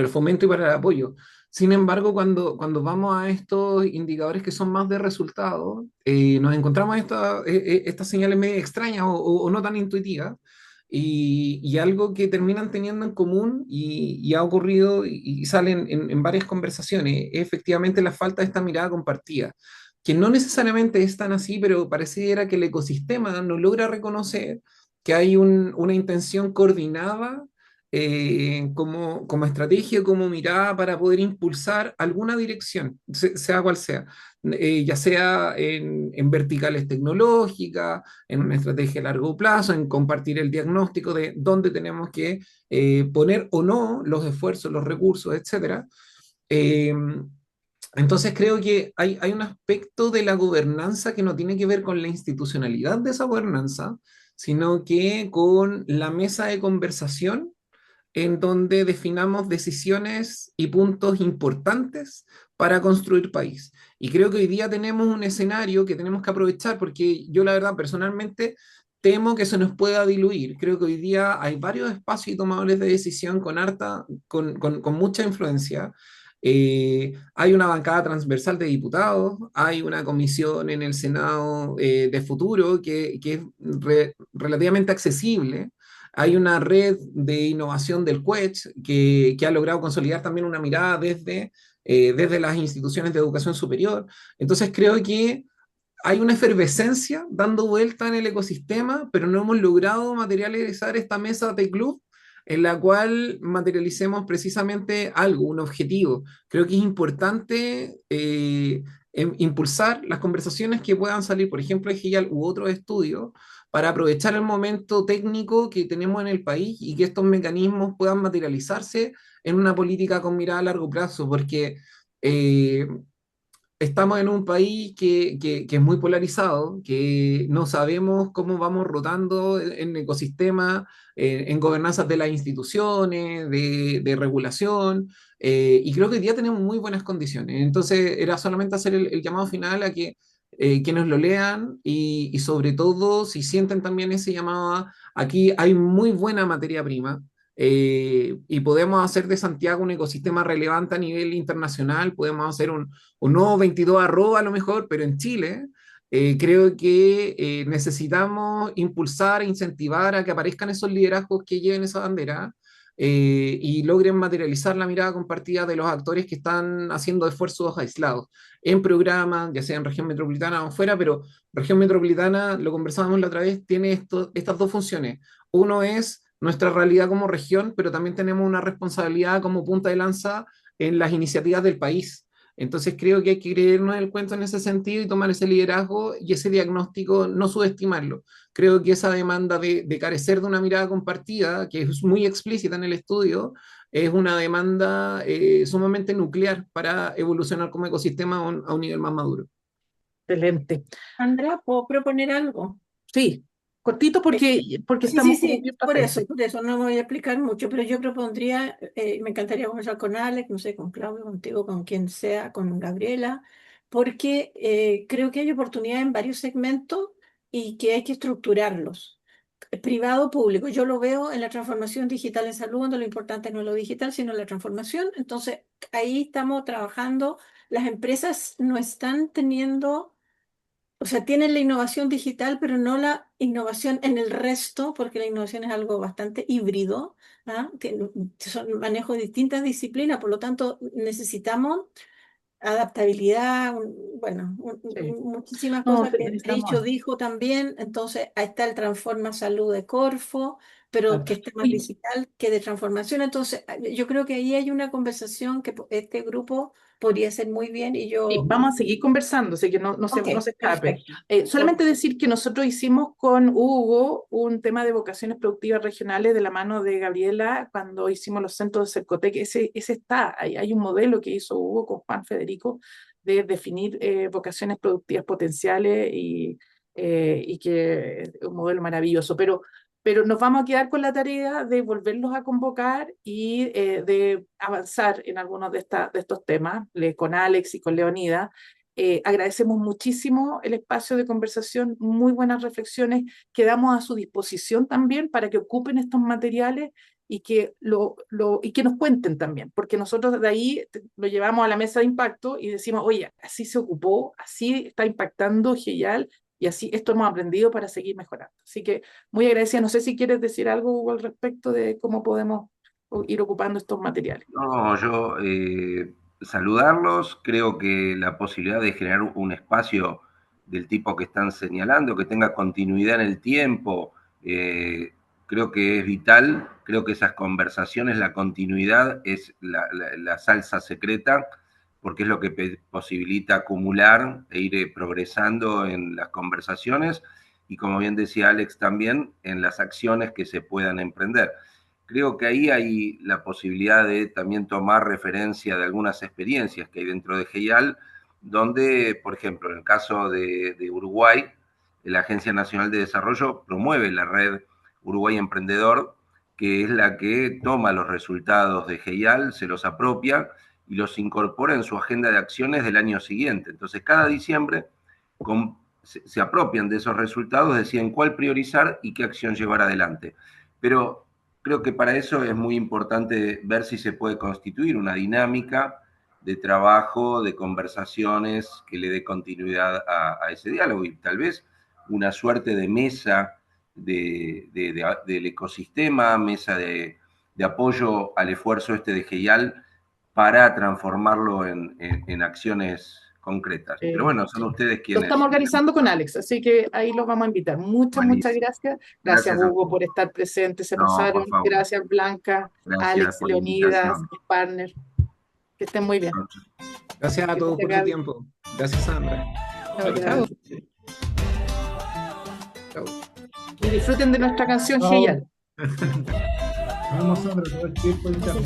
el fomento y para el apoyo. Sin embargo, cuando vamos a estos indicadores que son más de resultados, nos encontramos estas señales medio extrañas o no tan intuitivas. Y algo que terminan teniendo en común y ha ocurrido y sale en varias conversaciones es efectivamente la falta de esta mirada compartida, que no necesariamente es tan así, pero pareciera que el ecosistema no logra reconocer que hay una intención coordinada como estrategia, como mirada para poder impulsar alguna dirección, sea cual sea, ya sea en verticales tecnológicas, en una estrategia a largo plazo, en compartir el diagnóstico de dónde tenemos que poner o no los esfuerzos, los recursos, etcétera. Eh, entonces creo que hay un aspecto de la gobernanza que no tiene que ver con la institucionalidad de esa gobernanza, sino que con la mesa de conversación en donde definamos decisiones y puntos importantes para construir país. Y creo que hoy día tenemos un escenario que tenemos que aprovechar porque yo la verdad personalmente temo que se nos pueda diluir. Creo que hoy día hay varios espacios y tomadores de decisión con mucha influencia. Hay una bancada transversal de diputados, hay una comisión en el Senado de futuro que es relativamente accesible, hay una red de innovación del CUECH que ha logrado consolidar también una mirada desde las instituciones de educación superior. Entonces creo que hay una efervescencia dando vuelta en el ecosistema, pero no hemos logrado materializar esta mesa de club en la cual materialicemos precisamente algo, un objetivo. Creo que es importante impulsar las conversaciones que puedan salir, por ejemplo, de GIAL u otros estudios, para aprovechar el momento técnico que tenemos en el país y que estos mecanismos puedan materializarse en una política con mirada a largo plazo, porque eh, estamos en un país que es muy polarizado, que no sabemos cómo vamos rotando en ecosistemas, en gobernanzas de las instituciones, de regulación, y creo que hoy día tenemos muy buenas condiciones. Entonces, era solamente hacer el llamado final a que nos lo lean y sobre todo, si sienten también ese llamado, aquí hay muy buena materia prima y podemos hacer de Santiago un ecosistema relevante a nivel internacional, podemos hacer un nuevo 22 arroba a lo mejor, pero en Chile creo que necesitamos impulsar e incentivar a que aparezcan esos liderazgos que lleven esa bandera y logren materializar la mirada compartida de los actores que están haciendo esfuerzos aislados en programas, ya sea en región metropolitana o fuera, pero región metropolitana, lo conversábamos la otra vez, tiene estas dos funciones. Uno es nuestra realidad como región, pero también tenemos una responsabilidad como punta de lanza en las iniciativas del país. Entonces creo que hay que creernos el cuento en ese sentido y tomar ese liderazgo y ese diagnóstico, no subestimarlo. Creo que esa demanda de carecer de una mirada compartida, que es muy explícita en el estudio, es una demanda sumamente nuclear para evolucionar como ecosistema a un nivel más maduro. Excelente. Andrea, ¿puedo proponer algo? Sí, cortito porque Sí, sí, estamos como sí, bien pasados. por eso no me voy a explicar mucho, pero yo propondría, me encantaría conversar con Alex, no sé, con Claudio, contigo, con quien sea, con Gabriela, porque creo que hay oportunidad en varios segmentos y que hay que estructurarlos. Privado, público, yo lo veo en la transformación digital en salud, donde lo importante no es lo digital, sino la transformación. Entonces, ahí estamos trabajando, las empresas no están teniendo, o sea, tienen la innovación digital, pero no la innovación en el resto, porque la innovación es algo bastante híbrido, ¿ah? Son manejo de distintas disciplinas, por lo tanto, necesitamos adaptabilidad, bueno, Sí. muchísimas No, cosas que necesitamos. dicho dijo también. Entonces, ahí está el Transforma Salud de Corfo, pero que está más Oye, digital que de transformación. Entonces, yo creo que ahí hay una conversación que este grupo podría hacer muy bien y sí, yo... vamos a seguir conversando, así que Ok, no se escape. perfecto. Solamente decir que nosotros hicimos con Hugo un tema de vocaciones productivas regionales de la mano de Gabriela cuando hicimos los centros de Cercotec. Ese está, hay un modelo que hizo Hugo con Juan Federico de definir vocaciones productivas potenciales y que es un modelo maravilloso. Pero nos vamos a quedar con la tarea de volverlos a convocar y de avanzar en algunos de estos temas, con Alex y con Leonida. Agradecemos muchísimo el espacio de conversación, muy buenas reflexiones, quedamos a su disposición también para que ocupen estos materiales y y que nos cuenten también, porque nosotros de ahí lo llevamos a la mesa de impacto y decimos, oye, así se ocupó, así está impactando GIAL y así esto hemos aprendido para seguir mejorando. Así que muy agradecida. No sé si quieres decir algo, Hugo, al respecto de cómo podemos ir ocupando estos materiales. No, yo saludarlos, creo que la posibilidad de generar un espacio del tipo que están señalando, que tenga continuidad en el tiempo Creo que es vital, creo que esas conversaciones, la continuidad es la salsa secreta, porque es lo que posibilita acumular e ir progresando en las conversaciones y, como bien decía Alex también, en las acciones que se puedan emprender. Creo que ahí hay la posibilidad de también tomar referencia de algunas experiencias que hay dentro de GEIAL, donde, por ejemplo, en el caso de Uruguay, la Agencia Nacional de Desarrollo promueve la red Uruguay Emprendedor, que es la que toma los resultados de GEIAL, se los apropia y los incorpora en su agenda de acciones del año siguiente. Entonces, cada diciembre se apropian de esos resultados, deciden cuál priorizar y qué acción llevar adelante. Pero creo que para eso es muy importante ver si se puede constituir una dinámica de trabajo, de conversaciones que le dé continuidad a ese diálogo y tal vez una suerte de mesa del ecosistema, mesa de apoyo al esfuerzo de GEIAL para transformarlo en acciones concretas. Pero bueno, son ustedes Lo quienes... estamos organizando con Alex, así que ahí los vamos a invitar. Muchas Buenísimo. gracias. Gracias, Gracias Hugo, por estar presente. Se No, pasaron. por favor. Gracias, Blanca, Gracias Alex, por la Leonidas, invitación. mis partners. Que estén muy bien. Gracias a todos por su tiempo. Gracias, Sandra. Chao, chao. Chao. Y disfruten de nuestra canción Chao. GEIAL. Vamos, Sandra, todo el tiempo interno.